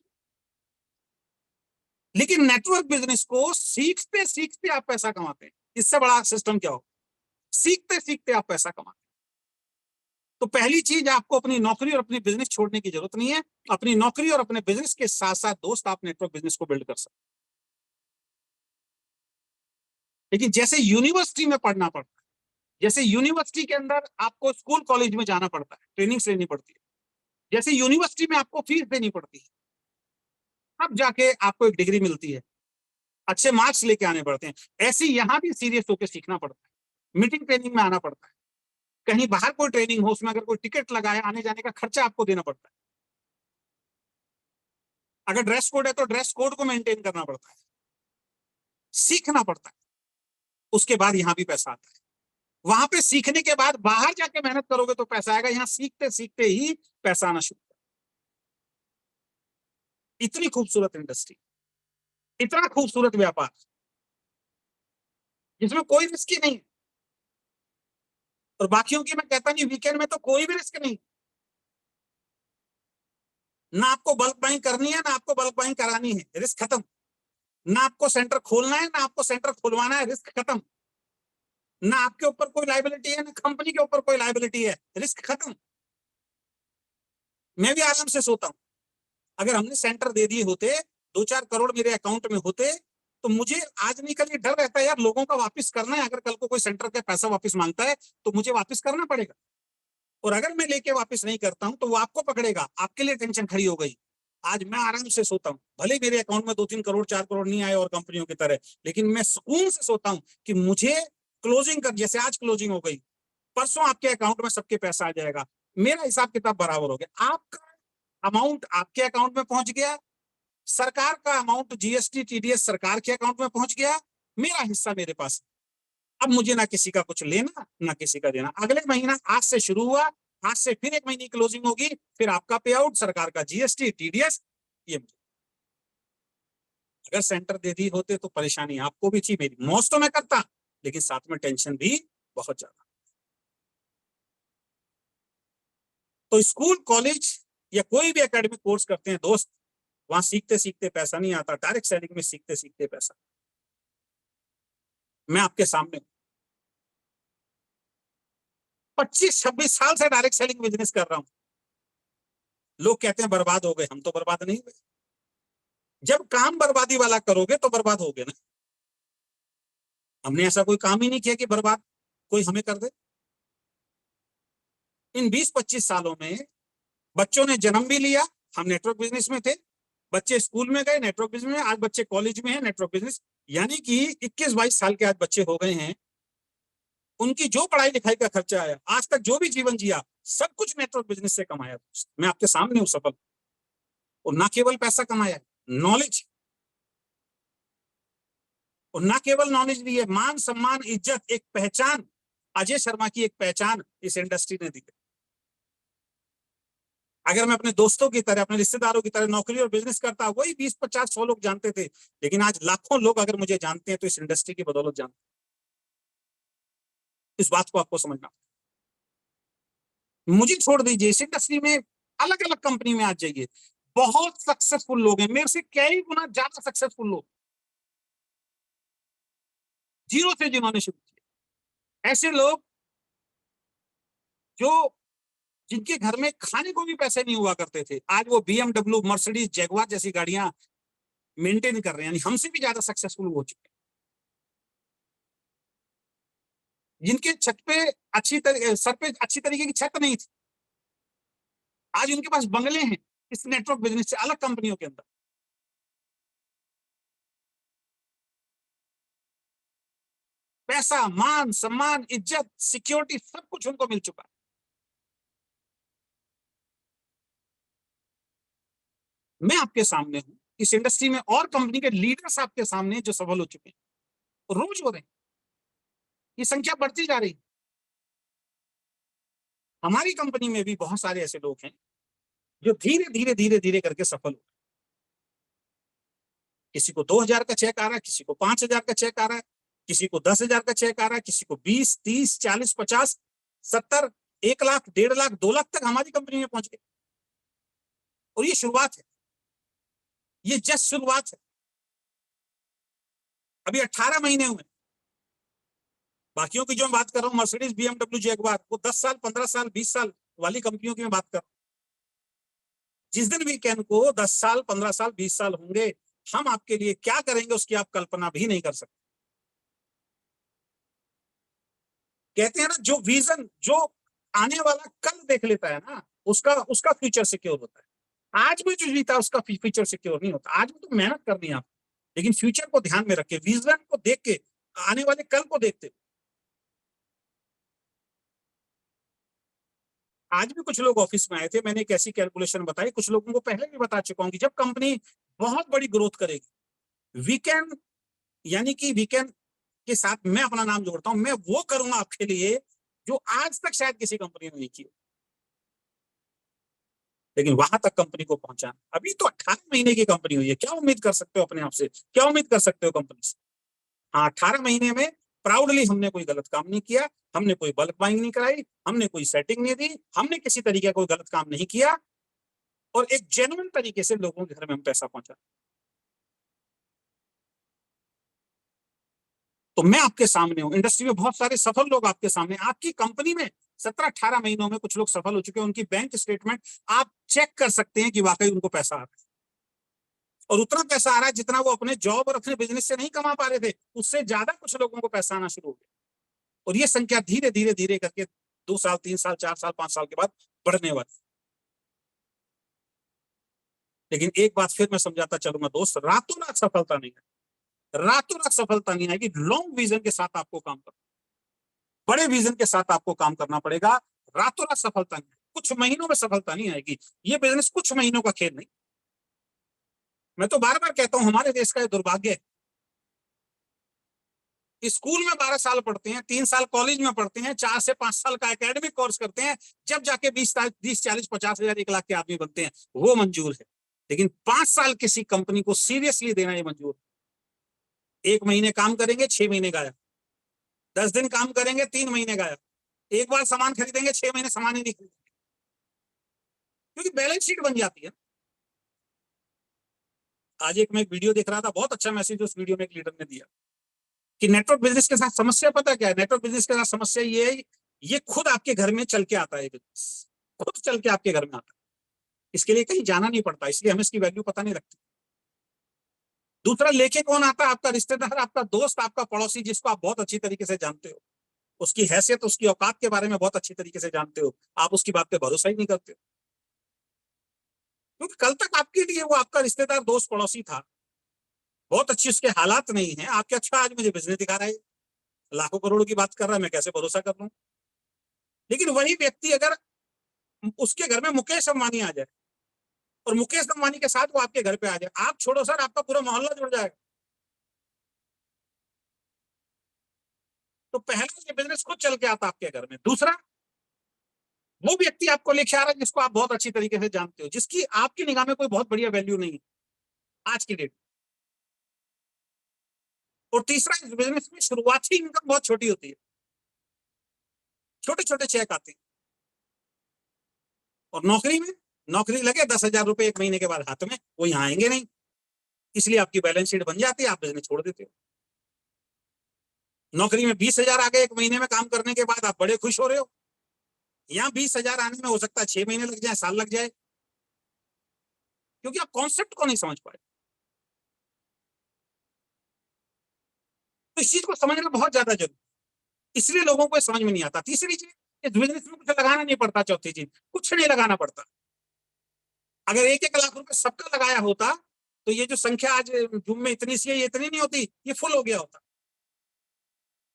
लेकिन नेटवर्क बिजनेस को सीखते सीखते आप पैसा कमाते हैं। इससे बड़ा सिस्टम क्या हो, सीखते सीखते आप पैसा कमाते हैं। तो पहली चीज, आपको अपनी नौकरी और अपनी बिजनेस छोड़ने की जरूरत नहीं है। अपनी नौकरी और अपने बिजनेस के साथ साथ दोस्त, आप नेटवर्क बिजनेस को बिल्ड कर सकते हैं। लेकिन जैसे यूनिवर्सिटी में पढ़ना पड़ता है, जैसे यूनिवर्सिटी के अंदर आपको स्कूल कॉलेज में जाना पड़ता है, ट्रेनिंग लेनी पड़ती है, जैसे यूनिवर्सिटी में आपको फीस देनी पड़ती है, तब जाके आपको एक डिग्री मिलती है, अच्छे मार्क्स लेके आने पड़ते हैं, ऐसे यहां भी सीरियस होकर सीखना पड़ता है, मीटिंग ट्रेनिंग में आना पड़ता है। कहीं बाहर कोई ट्रेनिंग हो, उसमें अगर कोई टिकट लगाए, आने जाने का खर्चा आपको देना पड़ता है। अगर ड्रेस कोड है तो ड्रेस कोड को मेंटेन करना पड़ता है, सीखना पड़ता है। उसके बाद यहां भी पैसा आता है। वहां पे सीखने के बाद बाहर जाके मेहनत करोगे तो पैसा आएगा, यहां सीखते सीखते ही पैसा आना शुरू। इतनी खूबसूरत इंडस्ट्री, इतना खूबसूरत व्यापार, जिसमें कोई रिस्क ही नहीं है। और बाकियों की मैं कहता नहीं, वीकेंड में तो कोई भी रिस्क नहीं। ना आपको बल्क बाइंग करनी है, ना आपको बल्क बाइंग करानी है, रिस्क खत्म। ना आपको सेंटर खोलना है, ना आपको सेंटर खुलवाना है, रिस्क खत्म। ना आपके ऊपर कोई लाइबिलिटी है, ना कंपनी के ऊपर कोई लाइबिलिटी है, रिस्क खत्म। मैं भी आराम से सोता हूं। अगर हमने सेंटर दे दिए होते, 2-4 करोड़ मेरे अकाउंट में होते, तो मुझे आज नहीं कल ये डर रहता है यार, लोगों का वापस करना है। अगर कल को कोई सेंटर का पैसा वापस मांगता है तो मुझे वापस करना पड़ेगा, और अगर मैं लेके वापस नहीं करता हूं तो वो आपको पकड़ेगा, आपके लिए टेंशन खड़ी हो गई। आज मैं आराम से सोता हूं, भले मेरे अकाउंट में 2-3 करोड़ 4 करोड़ नहीं आए और कंपनियों की तरह, लेकिन मैं सुकून से सोता हूं कि मुझे क्लोजिंग कर, जैसे आज क्लोजिंग हो गई, परसों आपके अकाउंट में सबके पैसा आ जाएगा, मेरा हिसाब किताब बराबर हो गया, आपका अमाउंट आपके अकाउंट में पहुंच गया, सरकार का अमाउंट जीएसटी टीडीएस सरकार के अकाउंट में पहुंच गया, मेरा हिस्सा मेरे पास। अब मुझे ना किसी का कुछ लेना ना किसी का देना। अगले महीना आज से शुरू हुआ, आज से फिर 1 महीने की क्लोजिंग होगी, फिर आपका पे आउट, सरकार का जीएसटी टीडीएस। ये अगर सेंटर दे दी होते तो परेशानी आपको भी थी, मेरी मौज तो मैं करता, लेकिन साथ में टेंशन भी बहुत ज्यादा। तो स्कूल कॉलेज या कोई भी एकेडमिक कोर्स करते हैं दोस्त, वहां सीखते सीखते पैसा नहीं आता, डायरेक्ट सेलिंग में सीखते सीखते पैसा। मैं आपके सामने 25-26 साल से डायरेक्ट सेलिंग बिजनेस कर रहा हूं। लोग कहते हैं बर्बाद हो गए, हम तो बर्बाद नहीं हुए। जब काम बर्बादी वाला करोगे तो बर्बाद हो गए ना। हमने ऐसा कोई काम ही नहीं किया कि बर्बाद कोई हमें कर दे। इन 20-25 सालों में बच्चों ने जन्म भी लिया, हम नेटवर्क बिजनेस में थे, बच्चे स्कूल में गए नेटवर्क बिजनेस में, आज बच्चे कॉलेज में हैं नेटवर्क बिजनेस, यानी कि 21-22 साल के आज बच्चे हो गए हैं। उनकी जो पढ़ाई लिखाई का खर्चा आया, आज तक जो भी जीवन जिया, सब कुछ नेटवर्क बिजनेस से कमाया। मैं आपके सामने हूं सफल। और ना केवल पैसा कमाया, नॉलेज, और ना केवल नॉलेज दी है, मान सम्मान इज्जत, एक पहचान, अजय शर्मा की एक पहचान इस इंडस्ट्री ने दी। अगर मैं अपने दोस्तों की तरह, अपने रिश्तेदारों की तरह नौकरी और बिजनेस करता, वही 20-50-100 लोग जानते थे, लेकिन आज लाखों लोग अगर मुझे जानते हैं तो इस इंडस्ट्री की बदौलत जानते हैं। इस बात को आपको समझना। मुझे छोड़ दीजिए, इस इंडस्ट्री में अलग अलग कंपनी में आज जाइए, बहुत सक्सेसफुल लोग हैं, मेरे से कई गुना ज्यादा सक्सेसफुल लोग, जीरो से जिन्होंने शुरू किया। ऐसे लोग जो जिनके घर में खाने को भी पैसे नहीं हुआ करते थे, आज वो BMW, मर्सिडीज, जैगवार जैसी गाड़ियां मेंटेन कर रहे हैं, यानी हमसे भी ज्यादा सक्सेसफुल हो चुके हैं। जिनके छत पे सर पे अच्छी तरीके की छत नहीं थी, आज उनके पास बंगले हैं, इस नेटवर्क बिजनेस से अलग कंपनियों के अंदर। पैसा, मान सम्मान, इज्जत, सिक्योरिटी, सब कुछ उनको मिल चुका है। मैं आपके सामने हूं, इस इंडस्ट्री में और कंपनी के लीडर्स आपके सामने जो सफल हो चुके हैं, रोज हो रहे हैं, ये संख्या बढ़ती जा रही है। हमारी कंपनी में भी बहुत सारे ऐसे लोग हैं जो धीरे धीरे धीरे धीरे करके सफल हो। किसी को 2,000 का चेक आ रहा है, किसी को 5,000 का चेक आ रहा है, किसी को 10,000 का चेक आ रहा है, किसी को 20, 30, 40, 50, 70, 1 लाख, 1.5 लाख, 2 लाख तक हमारी कंपनी में पहुंच गए। और ये शुरुआत है, ये जस्ट शुरुआत है। अभी 18 महीने हुए। बाकियों की जो मैं बात कर रहा हूँ, मर्सिडीज, BMW, जैगवार, वो 10 साल, 15 साल, 20 साल वाली कंपनियों की मैं बात कर रहा हूँ। जिस दिन वीकेंड को 10 साल, 15 साल, 20 साल होंगे, हम आपके लिए क्या करेंगे उसकी आप कल्पना भी नहीं कर सकते। कहते हैं ना, जो विजन, जो आने वाला कल देख लेता है ना, उसका उसका फ्यूचर सिक्योर होता है। आज में जो जीता उसका फ्यूचर सिक्योर नहीं होता। आज में तो मेहनत करनी है आप, लेकिन फ्यूचर को ध्यान में रखे, विजन को देख के, आने वाले कल को देखते। आज भी कुछ लोग ऑफिस में आए थे, मैंने एक ऐसी कैलकुलेशन बताई, कुछ लोगों को पहले भी बता चुका हूं कि जब कंपनी बहुत बड़ी ग्रोथ करेगी, वीकेंड, यानी कि वीकेंड के साथ मैं अपना नाम जोड़ता हूं, मैं वो करूंगा आपके लिए जो आज तक शायद किसी कंपनी ने नहीं किया। लेकिन वहां तक कंपनी को पहुंचाना, अभी तो 18 महीने की कंपनी हुई है, क्या उम्मीद कर सकते हो अपने आप से, क्या उम्मीद कर सकते हो कंपनी से? हाँ, 18 महीने में प्राउडली हमने कोई गलत काम नहीं किया, हमने कोई बल्क बाइंग नहीं कराई, हमने कोई सेटिंग नहीं दी, हमने किसी तरीके का कोई गलत काम नहीं किया, और एक जेन्युइन तरीके से लोगों के घर में हम पैसा पहुंचा। तो मैं आपके सामने हूं, इंडस्ट्री में बहुत सारे सफल लोग आपके सामने, आपकी कंपनी में 17-18 महीनों में कुछ लोग सफल हो चुके हैं, उनकी बैंक स्टेटमेंट आप चेक कर सकते हैं कि वाकई उनको पैसा आ रहा है, और उतना पैसा आ रहा है जितना वो अपने जॉब और अपने बिजनेस से नहीं कमा पा रहे थे, उससे ज्यादा कुछ लोगों को पैसा आना शुरू हो गया। और ये संख्या धीरे धीरे धीरे करके 2 साल, 3 साल, 4 साल, 5 साल के बाद बढ़ने वाली। लेकिन एक बात फिर मैं समझाता चलूंगा दोस्त, रातों रात सफलता नहीं है, रातों रात सफलता नहीं आएगी। लॉन्ग विजन के साथ आपको काम करना, बड़े विजन के साथ आपको काम करना पड़ेगा। रातों रात सफलता नहीं, कुछ महीनों में सफलता नहीं आएगी। ये बिजनेस कुछ महीनों का खेल नहीं। मैं तो बार बार कहता हूं हमारे देश का ये दुर्भाग्य है। स्कूल में 12 साल पढ़ते हैं, 3 साल कॉलेज में पढ़ते हैं, 4 से 5 साल का एकेडमिक कोर्स करते हैं, जब जाके 20 40 50 हजार 1 लाख के आदमी बनते हैं, वो मंजूर है। लेकिन 5 साल किसी कंपनी को सीरियसली देना ये मंजूर। 1 महीने काम करेंगे 6 महीने गायब, 10 दिन काम करेंगे 3 महीने गायब, एक बार सामान खरीदेंगे 6 महीने सामान ही नहीं खरीदेंगे, क्योंकि बैलेंस शीट बन जाती है। आज मैं एक वीडियो देख रहा था, बहुत अच्छा मैसेज उस वीडियो में एक लीडर ने दिया कि नेटवर्क बिजनेस के साथ समस्या पता क्या है? नेटवर्क बिजनेस के साथ समस्या ये है, ये खुद आपके घर में चल के आता है, बिजनेस खुद चल के आपके घर में आता है, इसके लिए कहीं जाना नहीं पड़ता, इसलिए हमें इसकी वैल्यू पता नहीं लगती। दूसरा, लेके कौन आता है? आपका रिश्तेदार, आपका दोस्त, आपका पड़ोसी, जिसको आप बहुत अच्छी तरीके से जानते हो, उसकी हैसियत, उसकी औकात के बारे में बहुत अच्छी तरीके से जानते हो, आप उसकी बात पे भरोसा ही नहीं करते, क्योंकि कल तक आपके लिए वो आपका रिश्तेदार, दोस्त, पड़ोसी था, बहुत अच्छी उसके हालात नहीं है आपके, अच्छा आज मुझे बिजनेस दिखा रहा है, लाखों करोड़ों की बात कर रहा है, मैं कैसे भरोसा कर लूं? लेकिन वही व्यक्ति अगर उसके घर में मुकेश अंबानी आ जाए और मुकेश अंबानी के साथ वो आपके घर पे आ जाए, आप छोड़ो सर, आपका पूरा मोहल्ला जुड़ जाएगा। तो पहला ये बिजनेस खुद चल के आता आपके घर में। दूसरा, वो व्यक्ति आपको लेके आ रहा है जिसको आप बहुत अच्छी तरीके से जानते हो, जिसकी आपकी निगाह में कोई बहुत बढ़िया वैल्यू नहीं है आज की डेट। और तीसरा, इस बिजनेस में शुरुआती इनकम बहुत छोटी होती है, छोटे छोटे चेक आते हैं, और नौकरी लगे 10,000 रुपए 1 महीने के बाद हाथ में, वो यहाँ आएंगे नहीं, इसलिए आपकी बैलेंस शीट बन जाती है, आप बिजनेस छोड़ देते हो। नौकरी में 20,000 आ गए 1 महीने में काम करने के बाद, आप बड़े खुश हो रहे हो। यहाँ 20,000 आने में हो सकता है 6 महीने लग जाए, साल लग जाए, क्योंकि आप कॉन्सेप्ट को नहीं समझ पाए। तो इस चीज को समझना बहुत ज्यादा जरूरी, इसलिए लोगों को समझ में नहीं आता। तीसरी चीज, इस बिजनेस में कुछ लगाना नहीं पड़ता। चौथी चीज, कुछ नहीं लगाना पड़ता। अगर 1-1 लाख रुपए सबका लगाया होता तो ये जो संख्या आज जूम में इतनी सी है, ये इतनी नहीं होती, ये फुल हो गया होता।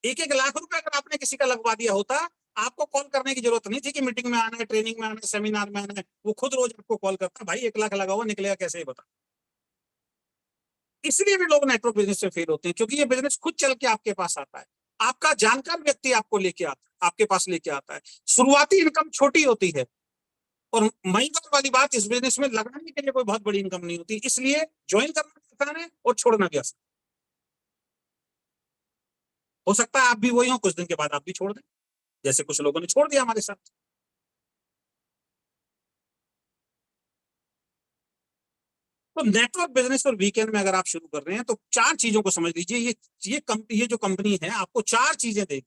1-1 लाख रुपए अगर आपने किसी का लगवा दिया होता, आपको कॉल करने की जरूरत नहीं थी कि मीटिंग में आना है, ट्रेनिंग में आना है, सेमिनार में आना है, वो खुद रोज आपको कॉल करता, भाई 1 लाख लगा हुआ, निकलेगा कैसे, बता। इसलिए भी लोग नेटवर्क बिजनेस से फेल होते हैं, क्योंकि ये बिजनेस खुद चल के आपके पास आता है, आपका जानकार व्यक्ति आपको लेके आता है, आपके पास लेके आता है। शुरुआती इनकम छोटी होती है, और मई वाली बात, इस बिजनेस में लगाने के लिए कोई बहुत बड़ी इनकम नहीं होती, इसलिए ज्वाइन करना आसान है और छोड़ना भी आसान। हो सकता है आप भी वही हो, कुछ दिन के बाद आप भी छोड़ दें, जैसे कुछ लोगों ने छोड़ दिया हमारे साथ। तो नेटवर्क बिजनेस और वीकेंड में अगर आप शुरू कर रहे हैं तो 4 चीजों को समझ लीजिए। ये जो कंपनी है आपको 4 चीजें देगी।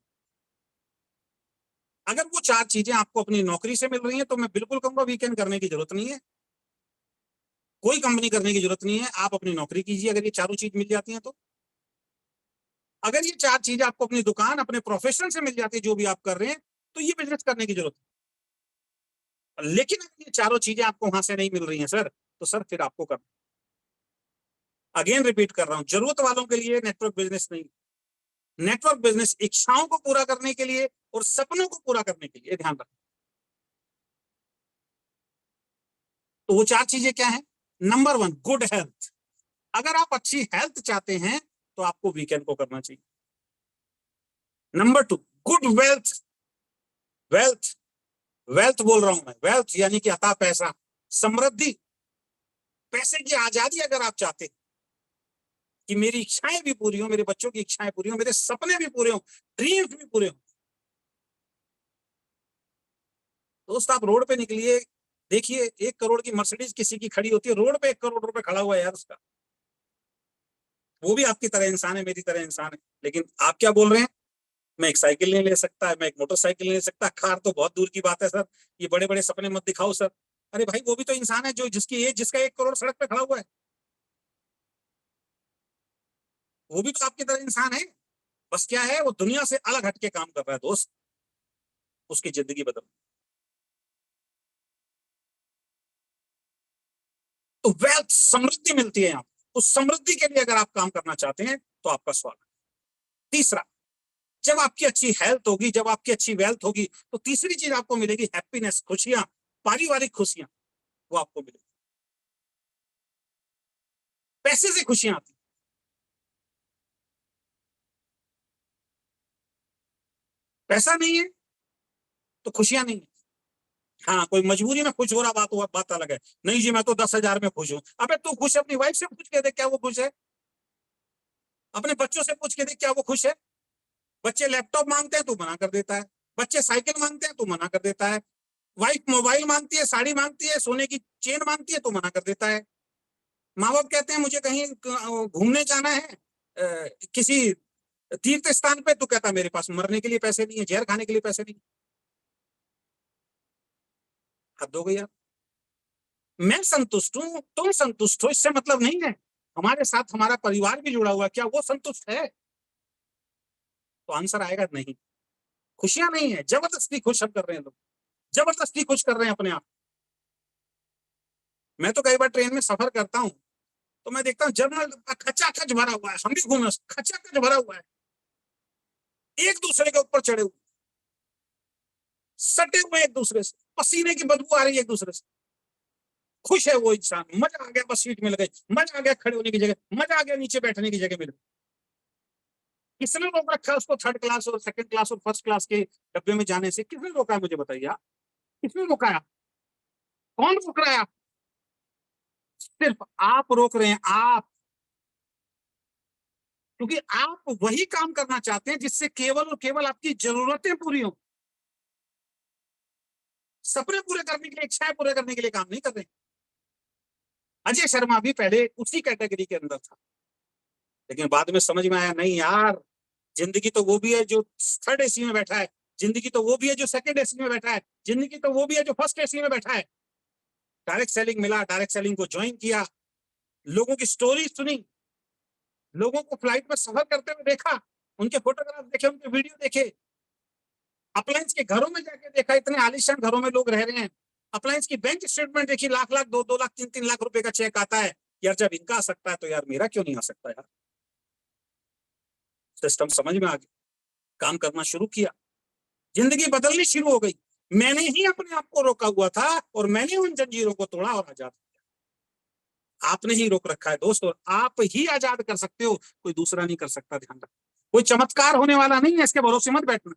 अगर वो 4 चीजें आपको अपनी नौकरी से मिल रही हैं तो मैं बिल्कुल कहूंगा वीकेंड करने की जरूरत नहीं है, कोई कंपनी करने की जरूरत नहीं है, आप अपनी नौकरी कीजिए अगर ये चारों चीज मिल जाती हैं तो। अगर ये 4 चीजें आपको अपनी दुकान, अपने प्रोफेशन से मिल जाती है, जो भी आप कर रहे हैं, तो ये बिजनेस करने की जरूरत है। लेकिन अगर ये चारों चीजें आपको वहां से नहीं मिल रही हैं सर, तो सर फिर आपको करना, अगेन रिपीट कर रहा हूं, जरूरत वालों के लिए नेटवर्क बिजनेस नहीं। नेटवर्क बिजनेस इच्छाओं को पूरा करने के लिए और सपनों को पूरा करने के लिए, ध्यान रखना। तो वो 4 चीजें क्या है? Number 1, good health. अगर आप अच्छी हेल्थ चाहते हैं तो आपको वीकेंड को करना चाहिए। Number 2, good wealth. Wealth wealth बोल रहा हूं मैं, वेल्थ यानी कि अता पैसा, समृद्धि, पैसे की आजादी। अगर आप चाहते हैं कि मेरी इच्छाएं भी पूरी हो, मेरे बच्चों की इच्छाएं पूरी हो, मेरे सपने भी पूरे हो, ड्रीम्स भी पूरे हो, दोस्त आप रोड पे निकलिए, देखिए 1 करोड़ की मर्सिडीज किसी की खड़ी होती है, रोड पे 1 करोड़ रुपए खड़ा हुआ है यार उसका। वो भी आपकी तरह इंसान है, मेरी तरह इंसान है, लेकिन आप क्या बोल रहे हैं? मैं एक साइकिल नहीं ले सकता, मैं एक मोटरसाइकिल नहीं ले सकता, कार तो बहुत दूर की बात है सर, ये बड़े बड़े सपने मत दिखाओ सर। अरे भाई, वो भी तो इंसान है जो जिसका 1 करोड़ सड़क पे खड़ा हुआ है, वो भी तो आपकी तरह इंसान है। बस क्या है, वो दुनिया से अलग हटके काम कर रहा है दोस्त, उसकी जिंदगी बदल। तो वेल्थ, समृद्धि मिलती है यहाँ, उस समृद्धि के लिए अगर आप काम करना चाहते हैं तो आपका स्वागत। तीसरा, जब आपकी अच्छी हेल्थ होगी, जब आपकी अच्छी वेल्थ होगी, तो तीसरी चीज आपको मिलेगी हैप्पीनेस, खुशियां, पारिवारिक खुशियां, वो आपको मिलेगी। पैसे से खुशियां आती, पैसा नहीं है तो खुशियां नहीं है। हाँ, कोई मजबूरी में खुश हो रहा, बात अलग है। नहीं जी मैं तो 10,000 में खुश हूं। अबे तू खुश है, अपनी वाइफ से पूछ के देख क्या वो खुश है, अपने बच्चों से पूछ के देख क्या वो खुश है। बच्चे लैपटॉप मांगते हैं तो मना कर देता है, बच्चे साइकिल मांगते हैं तो मना कर देता है, वाइफ मोबाइल मांगती है, साड़ी मांगती है, सोने की चेन मांगती है तो मना कर देता है। माँ बाप कहते हैं मुझे कहीं घूमने जाना है किसी तीर्थ स्थान पे, तो कहता मेरे पास मरने के लिए पैसे नहीं है, जहर खाने के लिए पैसे नहीं। हद हो गई यार। मैं संतुष्ट हूं, तुम संतुष्ट हो, इससे मतलब नहीं है। हमारे साथ हमारा परिवार भी जुड़ा हुआ है, क्या वो संतुष्ट है? तो आंसर आएगा नहीं। खुशियां नहीं है, जबरदस्ती खुश हम कर रहे हैं लोग, जबरदस्ती खुश कर रहे हैं अपने आप। मैं तो कई बार ट्रेन में सफर करता हूँ तो मैं देखता हूँ जर्नल खचाखच भरा हुआ है, हम भी घूमे खचाखच भरा हुआ है, एक दूसरे के ऊपर चढ़े हुए, सटे हुए एक दूसरे से, पसीने की बदबू आ रही है एक दूसरे से। खुश है वो इंसान, मजा आ गया, बस सीट मिल गई, मजा आ गया खड़े होने की जगह, मजा आ गया नीचे बैठने की जगह मिल गई। किसने रोक रखा है उसको थर्ड क्लास और सेकंड क्लास और फर्स्ट क्लास के डब्बे में जाने से? किसने रोका है मुझे बताइए आप, किसने रोका है? कौन रोक रहा है? आप सिर्फ आप रोक रहे हैं, आप, क्योंकि आप वही काम करना चाहते हैं जिससे केवल और केवल आपकी जरूरतें पूरी हो। सपने पूरे करने के लिए, इच्छाएं पूरे करने के लिए काम नहीं कर रहे। अजय शर्मा भी पहले उसी कैटेगरी के अंदर था, लेकिन बाद में समझ में आया नहीं यार, जिंदगी तो वो भी है जो थर्ड एसी में बैठा है, जिंदगी तो वो भी है जो सेकंड एसी में बैठा है, जिंदगी तो वो भी है जो फर्स्ट एसी में बैठा है। डायरेक्ट सेलिंग मिला, डायरेक्ट सेलिंग को ज्वाइन किया, लोगों की स्टोरी सुनी, लोगों को फ्लाइट में सफर करते हुए देखा, उनके फोटोग्राफ देखे, उनके वीडियो देखे, अप्लायंस के घरों में जाके देखा, इतने आलिशान घरों में लोग रह रहे हैं, अप्लायंस की बैंक स्टेटमेंट देखी, लाख लाख 2-2 लाख 3-3 लाख रुपए का चेक आता है। यार जब इनका आ सकता है तो यार मेरा क्यों नहीं आ सकता यार? सिस्टम समझ में आ गया, काम करना शुरू किया, जिंदगी बदलनी शुरू हो गई। मैंने ही अपने आप को रोका हुआ था और मैंने उन जंजीरों को तोड़ा और आजाद किया। आपने ही रोक रखा है दोस्त, और आप ही आजाद कर सकते हो, कोई दूसरा नहीं कर सकता। ध्यान रखना, कोई चमत्कार होने वाला नहीं है, इसके भरोसे मत बैठना।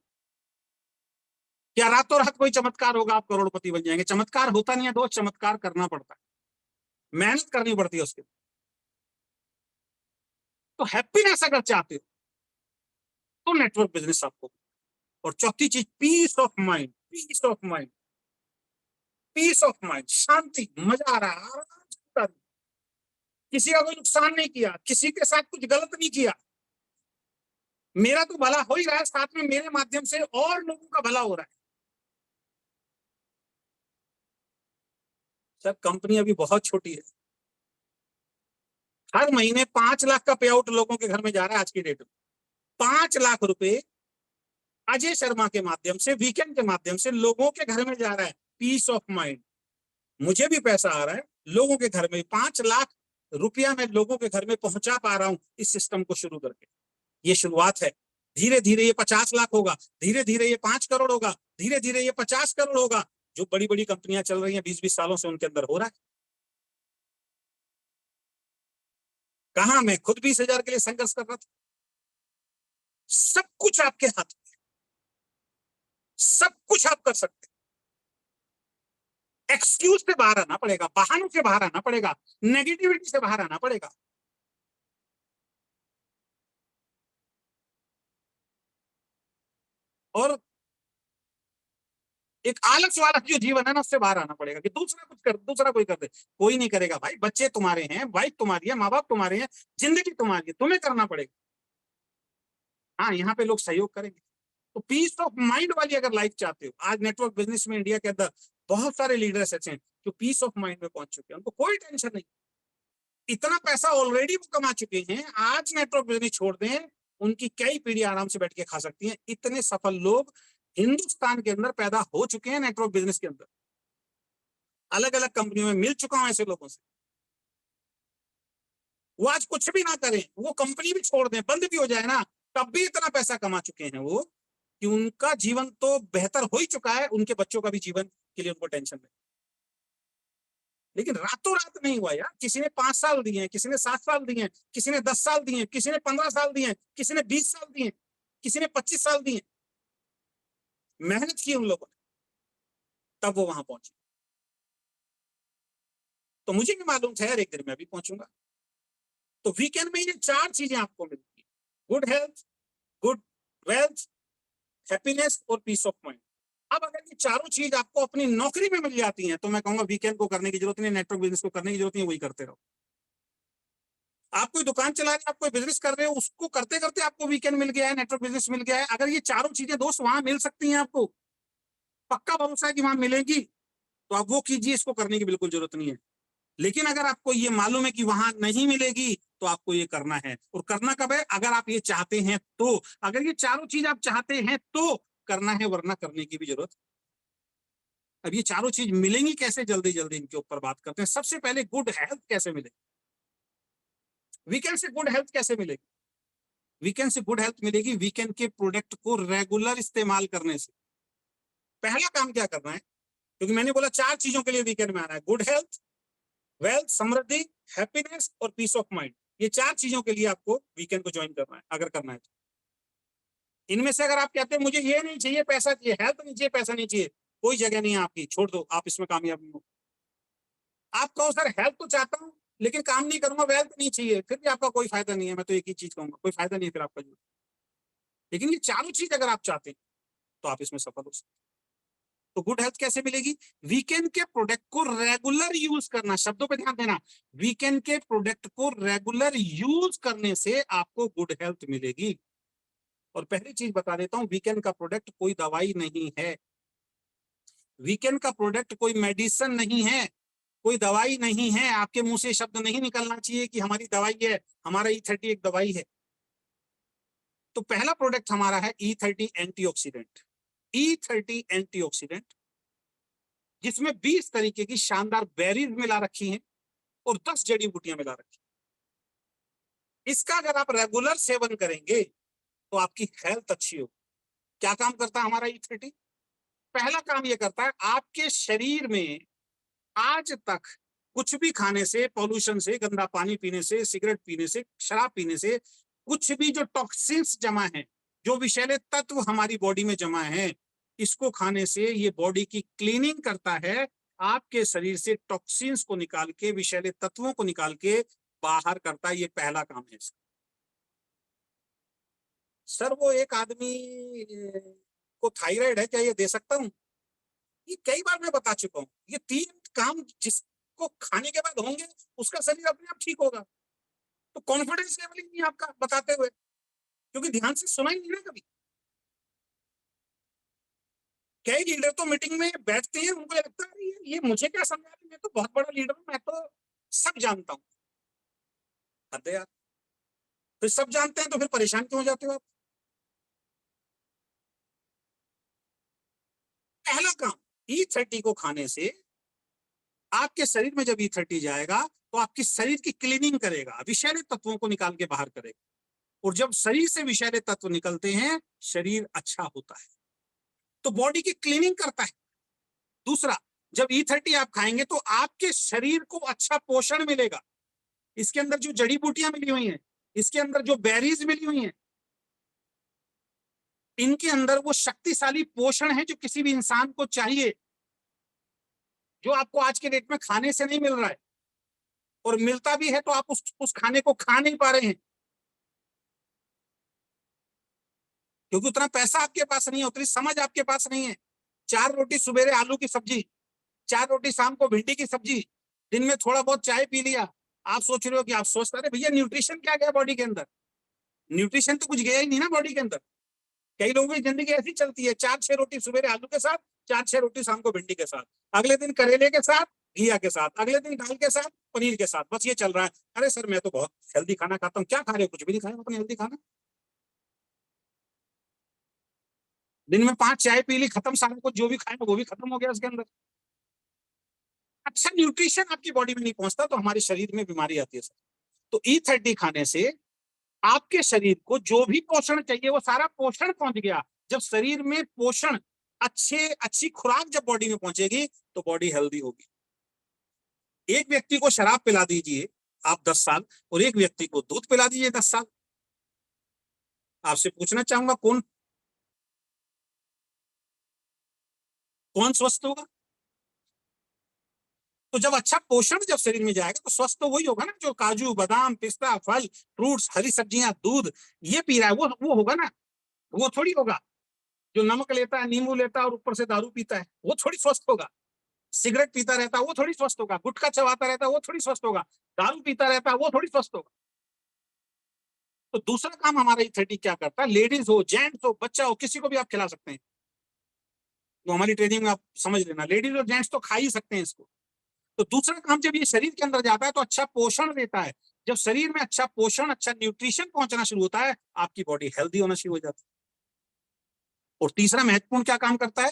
क्या रातों रात कोई चमत्कार होगा आप करोड़पति बन जाएंगे? चमत्कार होता नहीं है दोस्त, चमत्कार करना पड़ता है, मेहनत करनी पड़ती है उसके। तो हैप्पीनेस अगर चाहते हो तो नेटवर्क बिजनेस आपको। और चौथी चीज, peace of mind, peace of mind, peace of mind, शांति, मजा आ रहा है, आराम से, किसी का कोई नुकसान नहीं किया, किसी के साथ कुछ गलत नहीं किया, मेरा तो भला हो ही रहा है, साथ में मेरे माध्यम से और लोगों का भला हो रहा है। सर कंपनी अभी बहुत छोटी है, हर महीने 5 लाख का पे आउट लोगों के घर में जा रहा है आज की डेट में। 5 लाख रुपए अजय शर्मा के माध्यम से, वीकेंड के माध्यम से लोगों के घर में जा रहा है। पीस ऑफ माइंड, मुझे भी पैसा आ रहा है, लोगों के घर में 5 लाख रुपया मैं लोगों के घर में पहुंचा पा रहा हूं इस सिस्टम को शुरू करके। ये शुरुआत है, धीरे धीरे ये 50 लाख होगा, धीरे धीरे ये 5 करोड़ होगा, धीरे धीरे ये 50 करोड़ होगा। जो बड़ी बड़ी कंपनियां चल रही हैं 20-20 सालों से, उनके अंदर हो रहा है। कहां मैं खुद 20,000 के लिए संघर्ष कर रहा था। सब कुछ आपके हाथ में, सब कुछ आप कर सकते। एक्सक्यूज से बाहर आना पड़ेगा, बहानों से बाहर आना पड़ेगा, नेगेटिविटी से बाहर आना पड़ेगा। और एक आलस वाला जो जीवन है ना, उससे बाहर आना पड़ेगा कि दूसरा कुछ कर, दूसरा कोई कर दे। कोई नहीं करेगा भाई, बच्चे तुम्हारे हैं, वाइफ तुम्हारी है, माँ बाप तुम्हारे हैं, जिंदगी तुम्हारी है, तुम्हें करना पड़ेगा। हाँ, यहाँ पे लोग सहयोग करेंगे। तो पीस ऑफ माइंड वाली अगर लाइफ चाहते हो, आज नेटवर्क बिजनेस में इंडिया के अंदर बहुत सारे लीडर्स ऐसे हैं जो पीस ऑफ माइंड में पहुंच चुके हैं, उनको कोई टेंशन नहीं, इतना पैसा ऑलरेडी वो कमा चुके हैं। आज नेटवर्क बिजनेस छोड़ दें, उनकी कई पीढ़ी आराम से बैठ के खा सकती हैं। इतने सफल लोग हिंदुस्तान के अंदर पैदा हो चुके हैं नेटवर्क बिजनेस के अंदर, अलग अलग कंपनियों में मिल चुका हूं ऐसे लोगों से। वो आज कुछ भी ना करें, वो कंपनी भी छोड़ दें, बंद भी हो जाए ना, तब भी इतना पैसा कमा चुके हैं वो कि उनका जीवन तो बेहतर हो ही चुका है, उनके बच्चों का भी जीवन के लिए उनको टेंशन नहीं। लेकिन रातों रात नहीं हुआ यार। किसी ने 5 साल दिए हैं, किसी ने 7 साल दिए हैं, किसी ने 10 साल दिए हैं, किसी ने 15 साल दिए हैं, किसी ने 20 साल दिए हैं, किसी ने 25 साल दिए। मेहनत की उन लोगों ने, तब वो वहां पहुंचे। तो मुझे भी मालूम था यार एक दिन मैं भी पहुंचूंगा। तो वीकेंड में ये 4 चीजें आपको मिलती है, good health, good wealth, happiness और पीस ऑफ माइंड। अब अगर ये चारों चीज आपको अपनी नौकरी में मिल जाती हैं तो मैं कहूंगा वीकेंड को करने की जरूरत नहीं, नेटवर्क बिजनेस को करने की जरूरत नहीं, वही करते रहो। आप कोई दुकान चला रहे हैं, आप कोई बिजनेस कर रहे हो, उसको करते करते आपको वीकेंड मिल गया है, नेटवर्क बिजनेस मिल गया है। अगर ये चारों चीजें दोस्त वहां मिल सकती हैं, आपको पक्का भरोसा है कि वहां मिलेंगी, तो आप वो कीजिए, इसको करने की बिल्कुल जरूरत नहीं है। लेकिन अगर आपको ये मालूम है कि वहां नहीं मिलेगी तो आपको ये करना है। और करना कब है? अगर आप ये चाहते हैं तो। अगर ये चारों चीज आप चाहते हैं तो करना है, वरना करने की भी जरूरत। अब ये चारों चीज मिलेंगी कैसे, जल्दी जल्दी इनके ऊपर बात करते हैं। सबसे पहले गुड हेल्थ कैसे मिलेगी? वीकेंड से गुड हेल्थ कैसे मिलेगी? वीकेंड से गुड हेल्थ मिलेगी वीकेंड के प्रोडक्ट को रेगुलर इस्तेमाल करने से। पहला काम क्या करना है, क्योंकि मैंने बोला 4 चीजों के लिए वीकेंड में आना है, गुड हेल्थ, वेल्थ, समृद्धि, हैप्पीनेस और पीस ऑफ माइंड। ये 4 चीजों के लिए आपको वीकेंड को ज्वाइन करना है, अगर करना है तो। इनमें से अगर आप कहते हैं मुझे ये नहीं चाहिए, पैसा चाहिए, हेल्थ नहीं चाहिए, पैसा नहीं चाहिए, कोई जगह नहीं है आपकी, छोड़ दो, आप इसमें कामयाब नहीं हो। आप कहो सर हेल्थ तो चाहता हूँ लेकिन काम नहीं करूंगा, वेल्थ नहीं चाहिए, फिर भी आपका कोई फायदा नहीं है। मैं तो एक ही चीज कहूंगा, कोई फायदा नहीं है फिर आपका। लेकिन ये चारों चीज अगर आप चाहते हैं तो आप इसमें सफल हो सकते हैं। तो गुड हेल्थ कैसे मिलेगी? वीकेंड के प्रोडक्ट को रेगुलर यूज करना, शब्दों पे ध्यान देना। वीकेंड के प्रोडक्ट को रेगुलर यूज करने से आपको गुड हेल्थ मिलेगी। और पहली चीज बता देता हूं, वीकेंड का प्रोडक्ट कोई दवाई नहीं है। वीकेंड का प्रोडक्ट कोई मेडिसिन नहीं है, कोई दवाई नहीं है। आपके मुंह से शब्द नहीं निकलना चाहिए कि हमारी दवाई है, हमारा E30 एक दवाई है। तो पहला प्रोडक्ट हमारा है E30 एंटीऑक्सीडेंट। E30 एंटीऑक्सीडेंट, जिसमें 20 तरीके की शानदार बेरीज मिला रखी हैं और 10 जड़ी बूटियां मिला रखी हैं। इसका अगर आप रेगुलर सेवन करेंगे तो आपकी हेल्थ अच्छी होगी। क्या काम करता है हमारा E30? पहला काम यह करता है, आपके शरीर में आज तक कुछ भी खाने से, पॉल्यूशन से, गंदा पानी पीने से, सिगरेट पीने से, शराब पीने से, कुछ भी जो टॉक्सिन्स जमा है, जो विषैले तत्व हमारी बॉडी में जमा है, इसको खाने से ये बॉडी की क्लीनिंग करता है। आपके शरीर से टॉक्सिन्स को निकाल के, विषैले तत्वों को निकाल के बाहर करता है। ये पहला काम है इसका। सर वो एक आदमी को थायराइड है, क्या ये दे सकता हूं? ये कई बार मैं बता चुका हूं, ये 3 काम जिसको खाने के बाद होंगे उसका शरीर अपने आप ठीक होगा। तो कॉन्फिडेंस लेवल ही नहीं आपका बताते हुए, क्योंकि ध्यान से सुना ही नहीं ना कभी। कई लीडर तो मीटिंग में बैठते हैं, उनको लगता है ये मुझे क्या समझा रही है, मैं तो बहुत बड़ा लीडर हूं, मैं तो सब जानता हूं। अरे यार, फिर सब जानते हैं तो फिर परेशान क्यों हो जाते हो आप? पहला काम, E30 को खाने से आपके शरीर में जब E30 जाएगा तो आपकी शरीर की क्लीनिंग करेगा, विषैले तत्वों को निकाल के बाहर करेगा। और जब शरीर से विषैले तत्व निकलते हैं, शरीर अच्छा होता है, तो बॉडी की क्लीनिंग करता है। दूसरा, जब E30 आप खाएंगे तो आपके शरीर को अच्छा पोषण मिलेगा। इसके अंदर जो जड़ी बूटियां मिली हुई हैं, इसके अंदर जो बेरीज मिली हुई हैं, इनके अंदर वो शक्तिशाली पोषण है जो किसी भी इंसान को चाहिए, जो आपको आज के डेट में खाने से नहीं मिल रहा है। और मिलता भी है तो आप उस खाने को खा नहीं पा रहे हैं, क्योंकि उतना पैसा आपके पास नहीं है, उतनी समझ आपके पास नहीं है। 4 रोटी सुबेरे आलू की सब्जी, 4 रोटी शाम को भिंडी की सब्जी, दिन में थोड़ा बहुत चाय पी लिया। आप सोच रहे हो कि आप सोचते रहे भैया न्यूट्रिशन क्या गया बॉडी के अंदर? न्यूट्रिशन तो कुछ गया ही नहीं ना बॉडी के अंदर। कई लोगों की जिंदगी ऐसी चलती है, 4-6 रोटी सुबेरे आलू के साथ, 4-6 रोटी शाम को भिंडी के साथ, अगले दिन करेले के साथ, घिया के साथ, अगले दिन दाल के साथ, पनीर के साथ, बस ये चल रहा है। अरे सर मैं तो बहुत हेल्दी खाना खाता हूँ। क्या खा रहे हो? कुछ भी नहीं खाया अपने हेल्दी खाना। दिन में 5 चाय पी ली, खत्म, सारा कुछ जो भी खाया वो भी खत्म हो गया उसके अंदर। अच्छा न्यूट्रिशन आपकी बॉडी में नहीं पहुंचता तो हमारे शरीर में बीमारी आती है सर। तो E30 खाने से आपके शरीर को जो भी पोषण चाहिए वो सारा पोषण पहुंच गया। जब शरीर में पोषण, अच्छी खुराक जब बॉडी में पहुंचेगी तो बॉडी हेल्दी होगी। एक व्यक्ति को शराब पिला दीजिए आप 10 साल और एक व्यक्ति को दूध पिला दीजिए 10 साल। आपसे पूछना चाहूंगा कौन स्वस्थ होगा? तो जब अच्छा पोषण जब शरीर में जाएगा तो स्वस्थ तो वही होगा ना जो काजू बादाम पिस्ता फल फ्रूट्स हरी सब्जियां दूध ये पी रहा है, वो होगा ना। वो थोड़ी होगा जो नमक लेता है नींबू लेता है और ऊपर से दारू पीता है, वो थोड़ी स्वस्थ होगा। सिगरेट पीता रहता है वो थोड़ी स्वस्थ होगा। गुटखा चबाता रहता है वो थोड़ी स्वस्थ होगा। दारू पीता रहता है वो थोड़ी स्वस्थ होगा। तो दूसरा काम हमारा E30 क्या करता है, लेडीज हो जेंट्स हो बच्चा हो किसी को भी आप खिला सकते हैं। तो हमारी ट्रेनिंग में आप समझ लेना, लेडीज और जेंट्स तो खा ही सकते हैं इसको। तो दूसरा काम जब ये शरीर के अंदर जाता है तो अच्छा पोषण देता है। जब शरीर में अच्छा पोषण अच्छा न्यूट्रिशन पहुंचना शुरू होता है आपकी बॉडी हेल्दी होना शुरू हो जाती है। और तीसरा महत्वपूर्ण क्या काम करता है,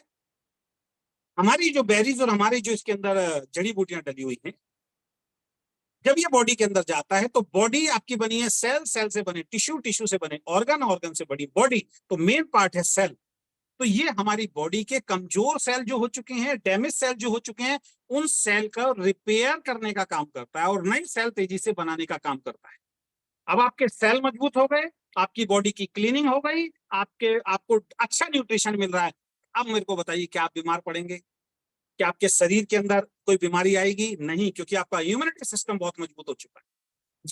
हमारी जो बेरीज और हमारी जो इसके अंदर जड़ी बूटियां डली हुई हैं, जब ये बॉडी के अंदर जाता है तो बॉडी आपकी बनी है सेल, सेल से बने टिश्यू, टिश्यू से बने ऑर्गन, ऑर्गन से बड़ी बॉडी। तो मेन पार्ट है सेल। तो ये हमारी बॉडी के कमजोर सेल जो हो चुके हैं, डैमेज सेल जो हो चुके हैं, उन सेल का रिपेयर करने का काम करता है और नई सेल तेजी से बनाने का काम करता है। अब आपके सेल मजबूत हो गए, आपकी बॉडी की क्लीनिंग हो गई, आपको अच्छा न्यूट्रिशन मिल रहा है। अब मेरे को बताइए क्या आप बीमार पड़ेंगे? क्या आपके शरीर के अंदर कोई बीमारी आएगी? नहीं, क्योंकि आपका इम्यूनिटी सिस्टम बहुत मजबूत हो चुका है।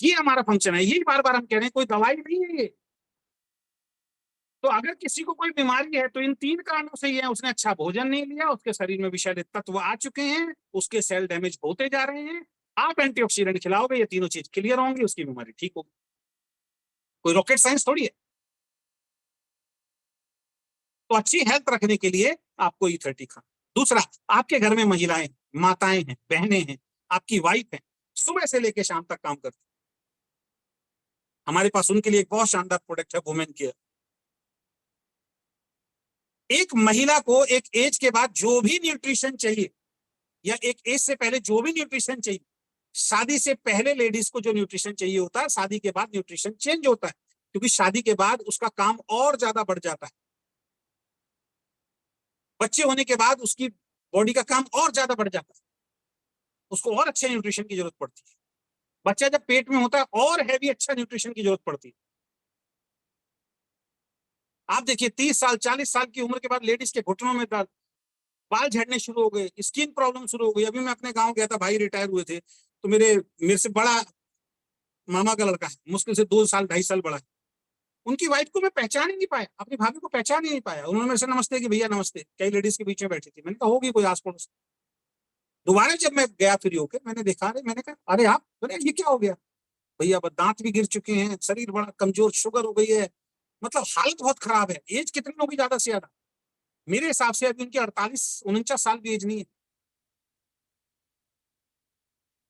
ये हमारा फंक्शन है, यही बार बार हम कह रहे हैं, कोई दवाई नहीं है ये। तो अगर किसी को कोई बीमारी है तो इन 3 कारणों से ही है, उसने अच्छा भोजन नहीं लिया, उसके शरीर में विषैले तत्व आ चुके हैं, उसके सेल डैमेज होते जा रहे हैं। आप एंटीऑक्सीडेंट खिलाओगे, ये तीनों चीज क्लियर होंगी, उसकी बीमारी ठीक होगी। कोई रॉकेट साइंस थोड़ी है। तो अच्छी हेल्थ रखने के लिए आपको E30 खाना। दूसरा, आपके घर में महिलाएं माताएं हैं, बहनें हैं, आपकी वाइफ है, सुबह से लेकर शाम तक काम करती, हमारे पास उनके लिए एक बहुत शानदार प्रोडक्ट है वुमेन केयर। एक महिला को एक एज के बाद जो भी न्यूट्रिशन चाहिए या एक एज से पहले जो भी न्यूट्रिशन चाहिए, शादी से पहले लेडीज को जो न्यूट्रिशन चाहिए होता है, शादी के बाद न्यूट्रिशन चेंज होता है, क्योंकि शादी के बाद उसका काम और ज्यादा बढ़ जाता है। बच्चे होने के बाद उसकी बॉडी का काम और ज्यादा बढ़ जाता है, उसको और अच्छे न्यूट्रिशन की जरूरत पड़ती है। बच्चा जब पेट में होता है और हैवी अच्छा न्यूट्रिशन की जरूरत पड़ती है। आप देखिए 30 साल 40 साल की उम्र के बाद लेडीज के घुटनों में दर्द, बाल झड़ने शुरू हो गए, स्किन प्रॉब्लम शुरू हो गई। अभी मैं अपने गांव गया था, भाई रिटायर हुए थे, तो मेरे से बड़ा मामा का लड़का है, मुश्किल से 2 साल 2.5 साल बड़ा है। उनकी वाइफ को मैं पहचान ही नहीं पाया, अपनी भाभी को पहचान ही नहीं पाया। उन्होंने मेरे से नमस्ते की, भैया नमस्ते, कई लेडीज के बीच में बैठी थी। मैंने कहा होगी कोई आस पड़ोस। दोबारा जब मैं गया फ्री होकर, मैंने देखा, अरे मैंने कहा अरे आप, अरे ये क्या हो गया भैया? दांत भी गिर चुके हैं, शरीर बड़ा कमजोर, शुगर हो गई है, मतलब हालत बहुत खराब है। एज कितनी होगी ज्यादा से ज्यादा? मेरे हिसाब से अभी उनकी 48-49 साल भी एज नहीं है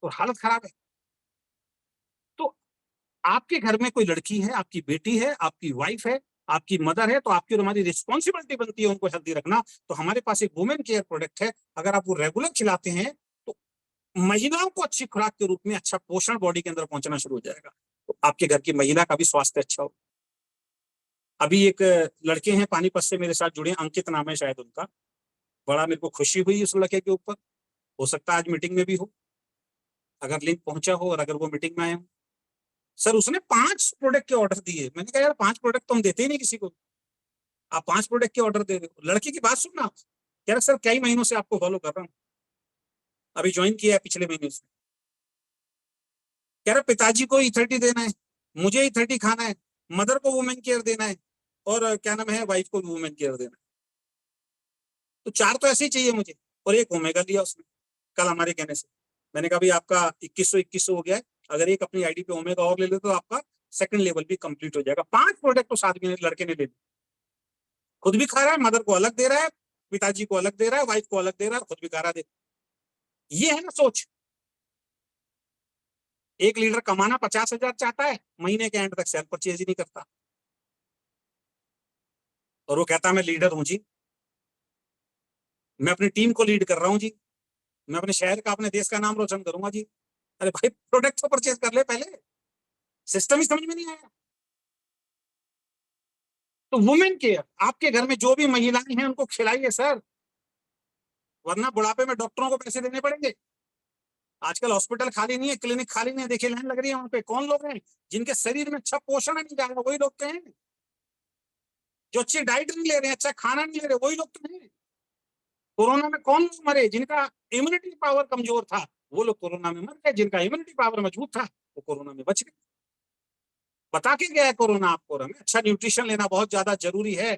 और हालत खराब है। तो आपके घर में कोई लड़की है, आपकी बेटी है, आपकी वाइफ है, आपकी मदर है, तो आपकी और हमारी रिस्पॉन्सिबिलिटी बनती है उनको हेल्दी रखना। तो हमारे पास एक वुमेन केयर प्रोडक्ट है, अगर आप वो रेगुलर खिलाते हैं तो महिलाओं को अच्छी खुराक के रूप में अच्छा पोषण बॉडी के अंदर पहुंचना शुरू हो जाएगा, तो आपके घर की महिला का भी स्वास्थ्य अच्छा हो। अभी एक लड़के हैं पानीपत से मेरे साथ जुड़े, अंकित नाम है शायद उनका, बड़ा मेरे को खुशी हुई उस लड़के के ऊपर। हो सकता है आज मीटिंग में भी हो, अगर लिंक पहुंचा हो और अगर वो मीटिंग में आए हो। सर उसने 5 प्रोडक्ट के ऑर्डर दिए। मैंने कहा यार 5 प्रोडक्ट तो हम देते ही नहीं किसी को, आप 5 प्रोडक्ट के ऑर्डर दे रहे हो। लड़के की बात सुनना, कह रहे सर कई महीनों से आपको फॉलो कर रहा हूँ, अभी ज्वाइन किया है पिछले महीने से। कह रहे पिताजी को E30 देना है, मुझे E30 खाना है, मदर को वुमेन केयर देना है, और क्या नाम है वाइफ को भी वुमेन केयर देना है। तो 4 तो ऐसे ही चाहिए मुझे, और एक ओमेगा लिया उसने कल हमारे कहने से। मैंने कहा भाई आपका 2100 हो गया है, अगर एक अपनी आईडी पे ओमेगा और ले ले तो आपका सेकंड लेवल भी कंप्लीट हो जाएगा। 5 प्रोडक्ट तो साथ में लड़के ने ले ली, खुद भी खा रहा है, मदर को अलग दे रहा है, पिताजी को अलग दे रहा है, वाइफ को अलग दे रहा है, खुद भी खा रहा है। ये है ना सोच। एक लीडर कमाना 50,000 चाहता है, महीने के एंड तक सेल परचेज ही नहीं करता, और वो कहता है मैं लीडर हूं जी, मैं अपनी टीम को लीड कर रहा हूं जी, मैं अपने शहर का अपने देश का नाम रोशन करूंगा जी। अरे भाई प्रोडक्ट तो परचेज कर ले पहले, सिस्टम ही समझ में नहीं आया। तो वुमेन केयर, आपके घर में जो भी महिलाएं हैं उनको खिलाइए सर, वरना बुढ़ापे में डॉक्टरों को पैसे देने पड़ेंगे। आजकल हॉस्पिटल खाली नहीं है, क्लिनिक खाली नहीं है, देखिए लाइन लग रही है वहां पे। कौन लोग हैं जिनके शरीर में अच्छा पोषण नहीं जा रहा, वही लोग तो हैं। जो अच्छी डाइट नहीं ले रहे हैं, अच्छा खाना नहीं ले रहे, वही लोग तो हैं। कोरोना में कौन लोग मरे? जिनका इम्यूनिटी पावर कमजोर था, वो लोग कोरोना में मर गए। जिनका इम्यूनिटी पावर मजबूत था, वो कोरोना में बच गए। बता के गया है कोरोना आपको, हमें अच्छा न्यूट्रिशन लेना बहुत ज्यादा जरूरी है।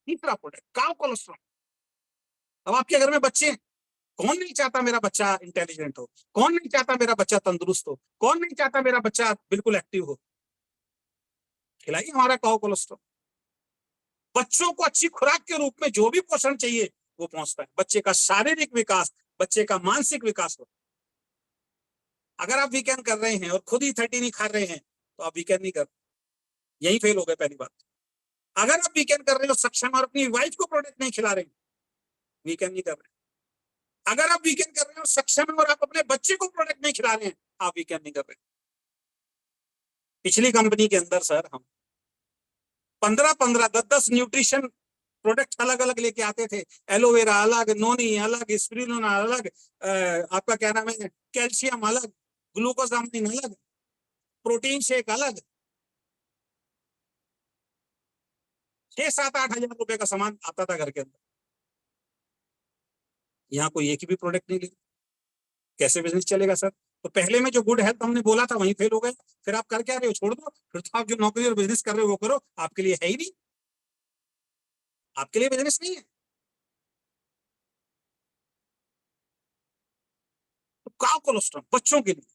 तीसरा प्रोडक्ट काउ कोलेस्ट्रॉल। अब आपके घर में बच्चे हैं, कौन नहीं चाहता मेरा बच्चा इंटेलिजेंट हो? कौन नहीं चाहता मेरा बच्चा तंदुरुस्त हो? कौन नहीं चाहता मेरा बच्चा बिल्कुल एक्टिव हो? खिलाइए हमारा काउ कोलेस्ट्रॉल। बच्चों को अच्छी खुराक के रूप में जो भी पोषण चाहिए वो पहुंचता है। बच्चे का शारीरिक विकास, बच्चे का मानसिक विकास हो। अगर आप वीकेंड कर रहे हैं और खुद ही 30 नहीं खा रहे हैं, तो आप वीकेंड नहीं कर रहे, यही फेल हो गए पहली बात। अगर आप वीकेंड कर रहे हो सक्षम और अपनी वाइफ को प्रोडक्ट नहीं खिला रहे, वीकेंड नहीं कर रहे। अगर आप वीकेंड कर रहे हो सक्षम और आप अपने बच्चे को प्रोडक्ट नहीं खिला रहे हैं, आप वीकेंड नहीं कर रहे। पिछली कंपनी के अंदर सर हम 15-15, 10-10 न्यूट्रिशन प्रोडक्ट अलग अलग लेके आते थे। एलोवेरा अलग, नोनी अलग, स्पिरुलिना अलग, आपका क्या नाम है, कैल्शियम अलग, ग्लूकोसामाइन अलग, प्रोटीन शेक अलग। 6-7-8 हजार रुपए का सामान आता था घर के अंदर। यहाँ कोई एक भी प्रोडक्ट नहीं ले, कैसे बिजनेस चलेगा सर? तो पहले में जो गुड हेल्थ हमने बोला था वहीं फेल हो गए। फिर आप कर क्या रहे हो? छोड़ दो। फिर तो आप जो नौकरी और बिजनेस कर रहे हो वो करो, आपके लिए है ही नहीं, आपके लिए बिजनेस नहीं है। तो काउ कोलेस्ट्रॉल बच्चों के लिए।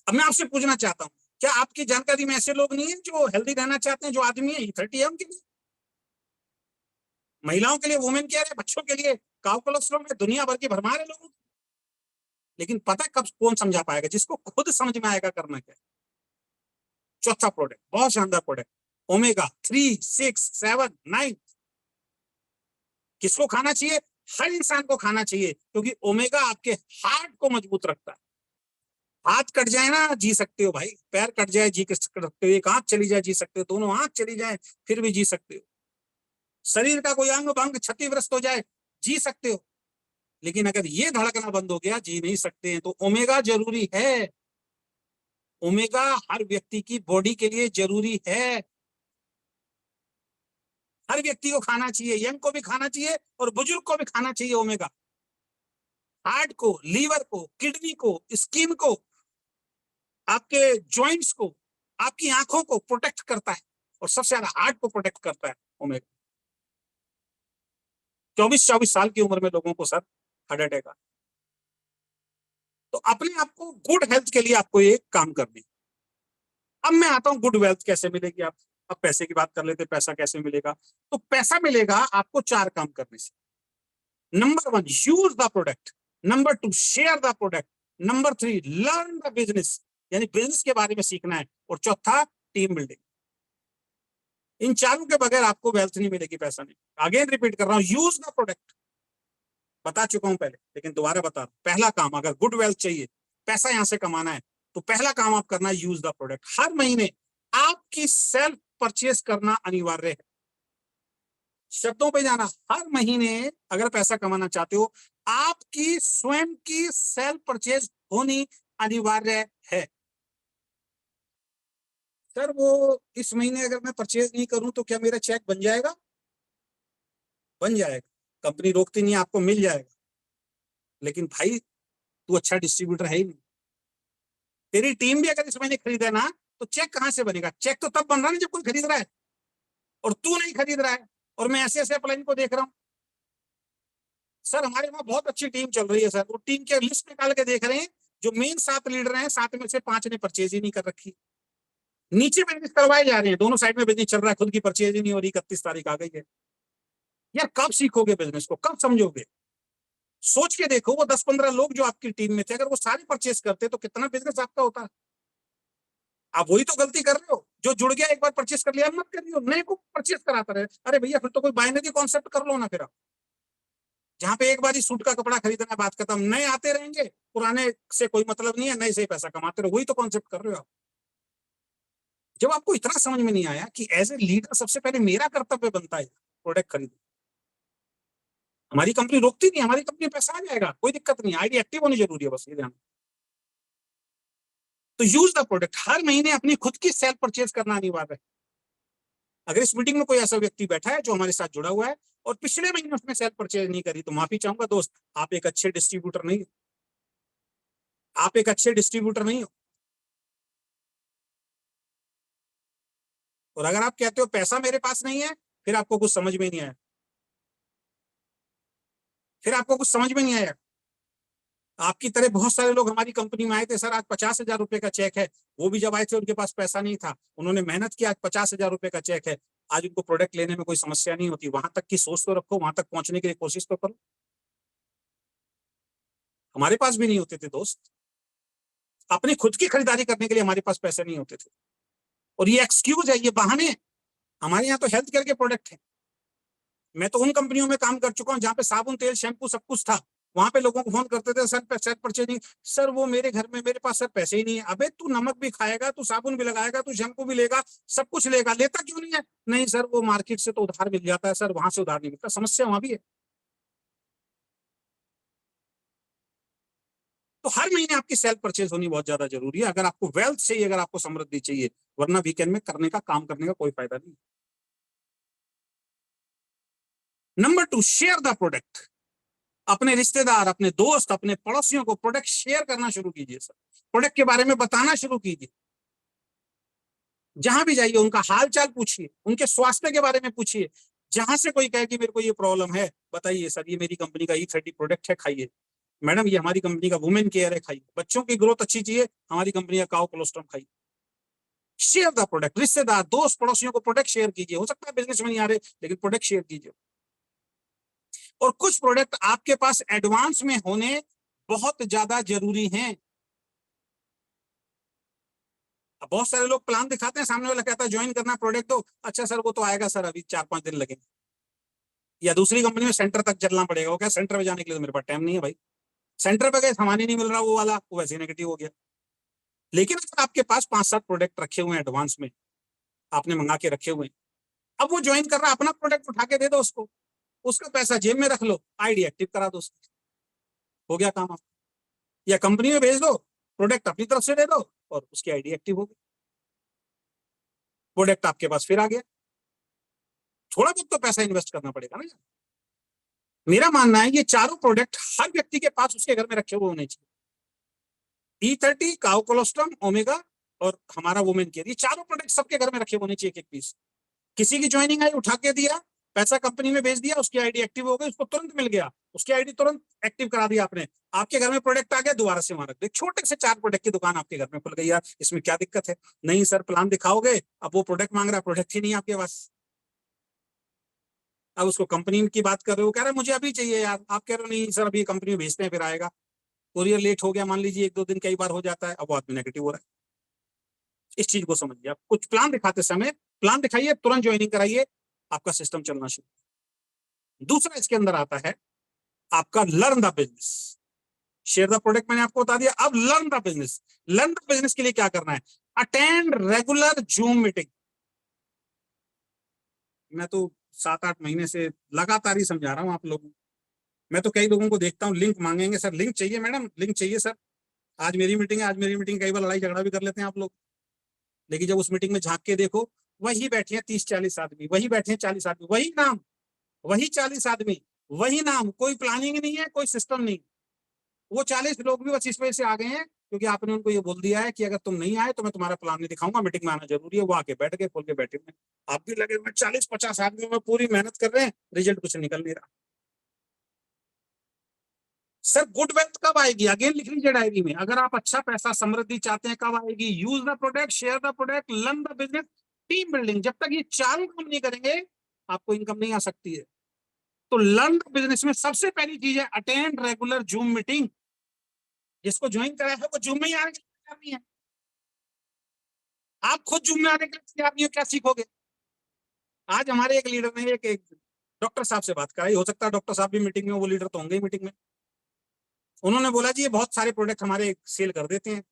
अब मैं आपसे पूछना चाहता हूँ, क्या आपकी जानकारी में ऐसे लोग नहीं है जो हेल्दी रहना चाहते हैं? जो आदमी है 30 है उनके लिए, महिलाओं के लिए, वुमेन केयर है, बच्चों के लिए काउ कोलेस्ट्रॉल में दुनिया भर की भरमार है लोगों। लेकिन पता कब कौन समझा पाएगा? जिसको खुद समझ में आएगा करना क्या। चौथा प्रोडक्ट बहुत शानदार प्रोडक्ट, ओमेगा 3, 6, 7, 9। किसको खाना चाहिए? हर इंसान को खाना चाहिए, क्योंकि ओमेगा आपके हार्ट को मजबूत रखता है। हाथ कट जाए ना जी सकते हो भाई, पैर कट जाए जी सकते हो, एक आंख चली जाए जी सकते हो, दोनों आंख चली जाए फिर भी जी सकते हो, शरीर का कोई अंग भंग क्षतिग्रस्त हो जाए जी सकते हो। लेकिन अगर ये धड़कना बंद हो गया, जी नहीं सकते हैं। तो ओमेगा जरूरी है। ओमेगा हर व्यक्ति की बॉडी के लिए जरूरी है। हर व्यक्ति को खाना चाहिए, यंग को भी खाना चाहिए और बुजुर्ग को भी खाना चाहिए ओमेगा। हार्ट को, लीवर को, किडनी को, स्किन को, आपके जॉइंट्स को, आपकी आंखों को प्रोटेक्ट करता है, और सबसे ज्यादा हार्ट को प्रोटेक्ट करता है ओमेगा। 24-24 साल की उम्र में लोगों को सर हार्ट अटैक। तो अपने आप को गुड हेल्थ के लिए आपको ये काम करनी। अब मैं आता हूं गुड वेल्थ कैसे मिलेगी। आप अब पैसे की बात कर लेते, पैसा कैसे मिलेगा? तो पैसा मिलेगा आपको 4 काम करने से। Number 1 use the product, number 2 share the product, number 3 learn the business, यानी बिजनेस के बारे में सीखना है, और चौथा टीम बिल्डिंग। इन चारों के बगैर आपको वेल्थ नहीं मिलेगी, पैसा नहीं। अगेन रिपीट कर रहा हूं, यूज द प्रोडक्ट बता चुका हूं पहले, लेकिन दोबारा बता रहा हूं। पहला काम, अगर गुड वेल्थ चाहिए, पैसा यहां से कमाना है, तो पहला काम आप करना है यूज द प्रोडक्ट। हर महीने आपकी सेल्फ परचेज करना अनिवार्य है। शब्दों पे जाना, हर महीने अगर पैसा कमाना चाहते हो, आपकी स्वयं की सेल्फ परचेज होनी अनिवार्य है। सर वो इस महीने अगर मैं परचेज नहीं करूं तो क्या मेरा चेक बन जाएगा? बन जाएगा, कंपनी रोकती नहीं, आपको मिल जाएगा। लेकिन भाई तू अच्छा डिस्ट्रीब्यूटर है ही नहीं। तेरी टीम भी अगर इस महीने खरीदे ना, तो चेक कहां से बनेगा? चेक तो तब बन रहा है जब कोई खरीद रहा है, और तू नहीं खरीद रहा है। और मैं ऐसे ऐसे अपलाइन को देख रहा हूं सर, हमारे वहां बहुत अच्छी टीम चल रही है सर, वो टीम के लिस्ट निकाल के देख रहे हैं, जो मेन 7 लीडर हैं, 7 में से 5 ने परचेज ही नहीं कर रखी। नीचे बिजनेस करवाए जा रहे हैं, दोनों साइड में बिजनेस चल रहा है, खुद की परचेज ही नहीं हो रही। 31 तारीख आ गई है यार, कब सीखोगे बिजनेस को? कब समझोगे? सोच के देखो, वो 10-15 लोग जो आपकी टीम में थे, अगर वो सारे परचेज करते तो कितना बिजनेस आपका होता। आप वही तो गलती कर रहे हो, जो जुड़ गया एक बार परचेज कर लिया, मत करिए, नए को परचेज कराता रहे। अरे भैया फिर तो कोई बाइनरी कॉन्सेप्ट कर लो ना फिर आप, जहां पे एक बार ही सूट का कपड़ा खरीदना, बात खत्म। नए आते रहेंगे, पुराने से कोई मतलब नहीं है, नए से ही पैसा कमाते रहो, वही तो कॉन्सेप्ट कर रहे हो आप। जब आपको इतना समझ में नहीं आया कि एज ए लीडर सबसे पहले मेरा कर्तव्य बनता है प्रोडक्ट खरीदना, हमारी कंपनी रोकती नहीं, हमारी कंपनी पैसा आ जाएगा, कोई दिक्कत नहीं, आईडी एक्टिव होनी जरूरी है, बस ये ध्यान। तो यूज द प्रोडक्ट, हर महीने अपनी खुद की सेल परचेज करना अनिवार्य है। अगर इस मीटिंग में कोई ऐसा व्यक्ति बैठा है जो हमारे साथ जुड़ा हुआ है और पिछले महीने उसने सेल परचेज नहीं करी, तो माफी चाहूंगा दोस्त, आप एक अच्छे डिस्ट्रीब्यूटर नहीं हो, आप एक अच्छे डिस्ट्रीब्यूटर नहीं हो। और अगर आप कहते हो पैसा मेरे पास नहीं है, फिर आपको कुछ समझ में नहीं आया, फिर आपको कुछ समझ में नहीं आया। आपकी तरह बहुत सारे लोग हमारी कंपनी में आए थे, सर आज 50,000 रुपए का चेक है, वो भी जब आए थे उनके पास पैसा नहीं था, उन्होंने मेहनत किया, आज 50,000 रुपए का चेक है, आज उनको प्रोडक्ट लेने में कोई समस्या नहीं होती। वहां तक की सोच तो रखो, वहां तक पहुंचने की कोशिश तो करो। हमारे पास भी नहीं होते थे दोस्त, अपनी खुद की खरीदारी करने के लिए हमारे पास पैसे नहीं होते थे। और ये एक्सक्यूज है, ये बहाने। हमारे यहाँ तो हेल्थ केयर के प्रोडक्ट है। मैं तो उन कंपनियों में काम कर चुका हूँ जहाँ पे साबुन, तेल, शैम्पू सब कुछ था, वहां पे लोगों को फोन करते थे, सर सेट परचेजिंग, सर वो मेरे घर में, मेरे पास सर पैसे ही नहीं है। अबे तू नमक भी खाएगा, तू साबुन भी लगाएगा, तू शैम्पू भी लेगा, सब कुछ लेगा, लेता क्यों नहीं है? नहीं सर वो मार्केट से तो उधार मिल जाता है सर, वहां से उधार नहीं मिलता। समस्या वहां भी है। तो हर महीने आपकी सेल्फ परचेज होनी बहुत ज्यादा जरूरी है, अगर आपको वेल्थ चाहिए, अगर आपको समृद्धि चाहिए, वरना वीकेंड में करने का, काम करने का कोई फायदा नहीं। Number 2, share the product. अपने रिश्तेदार, अपने दोस्त, अपने पड़ोसियों को प्रोडक्ट शेयर करना शुरू कीजिए सर, प्रोडक्ट के बारे में बताना शुरू कीजिए। जहां भी जाइए उनका हाल चाल पूछिए, उनके स्वास्थ्य के बारे में पूछिए। जहां से कोई कहे कि मेरे को ये प्रॉब्लम है, बताइए सर ये मेरी कंपनी का E30 प्रोडक्ट है, खाइए। मैडम ये हमारी कंपनी का वुमेन केयर है, खाइए। बच्चों की ग्रोथ अच्छी चाहिए, हमारी कंपनी का काउ कोलोस्ट्रम खाइए। शेयर द प्रोडक्ट, रिश्तेदार, दोस्त, पड़ोसियों को प्रोडक्ट शेयर कीजिए। हो सकता है बिजनेस में नहीं आ रहे, लेकिन प्रोडक्ट शेयर कीजिए। और कुछ प्रोडक्ट आपके पास एडवांस में होने बहुत ज्यादा जरूरी हैं। अब बहुत सारे लोग प्लान दिखाते हैं, सामने वाला कहता है ज्वाइन करना, प्रोडक्ट दो, अच्छा सर वो तो आएगा सर, अभी 4-5 दिन लगेंगे, या दूसरी कंपनी में सेंटर तक चलना पड़ेगा। वो क्या, सेंटर में जाने के लिए तो मेरे पास टाइम नहीं है भाई, सेंटर पे गए सामान ही नहीं मिल रहा, वो वाला वो वैसे नेगेटिव हो गया। लेकिन अगर आपके पास 5-7 प्रोडक्ट रखे हुए हैं एडवांस में, आपने मंगा के रखे हुए हैं, अब वो ज्वाइन कर रहा है, अपना प्रोडक्ट उठा के दे दो उसको, उसका पैसा जेब में रख लो, आईडी एक्टिव करा दो उसको, हो गया काम आपका। या कंपनी में भेज दो, प्रोडक्ट अपनी तरफ से दे दो और उसकी आईडी एक्टिव हो गई, प्रोडक्ट आपके पास फिर आ गया। थोड़ा बहुत तो पैसा इन्वेस्ट करना पड़ेगा ना। मेरा मानना है ये चारों प्रोडक्ट हर व्यक्ति के पास उसके घर में रखे हुए होने चाहिए। E30, काउ कोलोस्ट्रम, ओमेगा और हमारा वुमेन केयर, ये चारों प्रोडक्ट सबके घर में रखे होने चाहिए, एक पीस। किसी की ज्वाइनिंग आई, उठा के दिया, पैसा कंपनी में भेज दिया, उसकी आईडी एक्टिव हो गई, उसको तुरंत मिल गया, उसकी आईडी तुरंत एक्टिव करा दिया आपने, आपके घर में प्रोडक्ट आ गया, दोबारा से वहां रख दे। छोटे से 4 प्रोडक्ट की दुकान आपके घर में खुल गई यार, इसमें क्या दिक्कत है? नहीं सर प्लान दिखाओगे, अब वो प्रोडक्ट मांग रहा है, प्रोडक्ट ही नहीं आपके पास। अब उसको कंपनी की बात कर रहे हो, कह रहे मुझे अभी चाहिए यार, आप कह रहे हो नहीं सर अभी कंपनी में भेजते हैं फिर आएगा, कोरियर लेट हो गया, मान लीजिए 1-2 दिन कई बार हो जाता है, अब वो आदमी नेगेटिव हो रहा है। इस चीज को समझिए, आप कुछ प्लान दिखाते समय प्लान दिखाइए, तुरंत ज्वाइनिंग कराइए, आपका सिस्टम चलना शुरू। दूसरा इसके अंदर आता है आपका learn the business. Share the product मैंने आपको बता दिया, अब learn the business. Learn the business के लिए क्या करना है? Attend regular zoom meeting. मैं तो 7-8 महीने से लगातार ही समझा रहा हूं आप लोगों को। मैं तो कई लोगों को देखता हूं, लिंक मांगेंगे, सर लिंक चाहिए मैडम, लिंक चाहिए सर, आज मेरी मीटिंग है, आज मेरी मीटिंग। कई बार लड़ाई झगड़ा भी कर लेते हैं आप लोग, लेकिन जब उस मीटिंग में झांक के देखो, वही बैठे हैं 30-40 आदमी, वही बैठे हैं 40 आदमी, वही नाम, वही 40 आदमी, वही नाम, कोई प्लानिंग नहीं है, कोई सिस्टम नहीं। वो 40 लोग भी बस इस वजह से आ गए हैं क्योंकि आपने उनको ये बोल दिया है कि अगर तुम नहीं आए तो मैं तुम्हारा प्लान नहीं दिखाऊंगा, मीटिंग में आना जरूरी है। वो आके बैठ गए, खोल के बैठे हुए। आप भी लगे हुए 40-50 आदमी में पूरी मेहनत कर रहे हैं, रिजल्ट कुछ निकल नहीं रहा। सर गुड वेल्थ कब आएगी? अगेन लिख लीजिए डायरी में, अगर आप अच्छा पैसा समृद्धि चाहते हैं, कब आएगी? Use the product, share the product, learn the business, team building. जब तक ये चारों काम नहीं करेंगे, आपको इनकम नहीं आ सकती है। तो लर्न द बिजनेस में सबसे पहली चीज है अटेंड रेगुलर जूम मीटिंग। जिसको ज्वाइन करा है वो जूम में ही आने के लिए तैयार नहीं है। आप खुद जूम में आने के लिए तैयार नहीं हो, क्या सीखोगे? आज हमारे एक लीडर ने एक डॉक्टर साहब से बात कराई, हो सकता है डॉक्टर साहब भी मीटिंग में, वो लीडर तो होंगे ही मीटिंग में। उन्होंने बोला जी ये बहुत सारे प्रोडक्ट हमारे सेल कर देते हैं।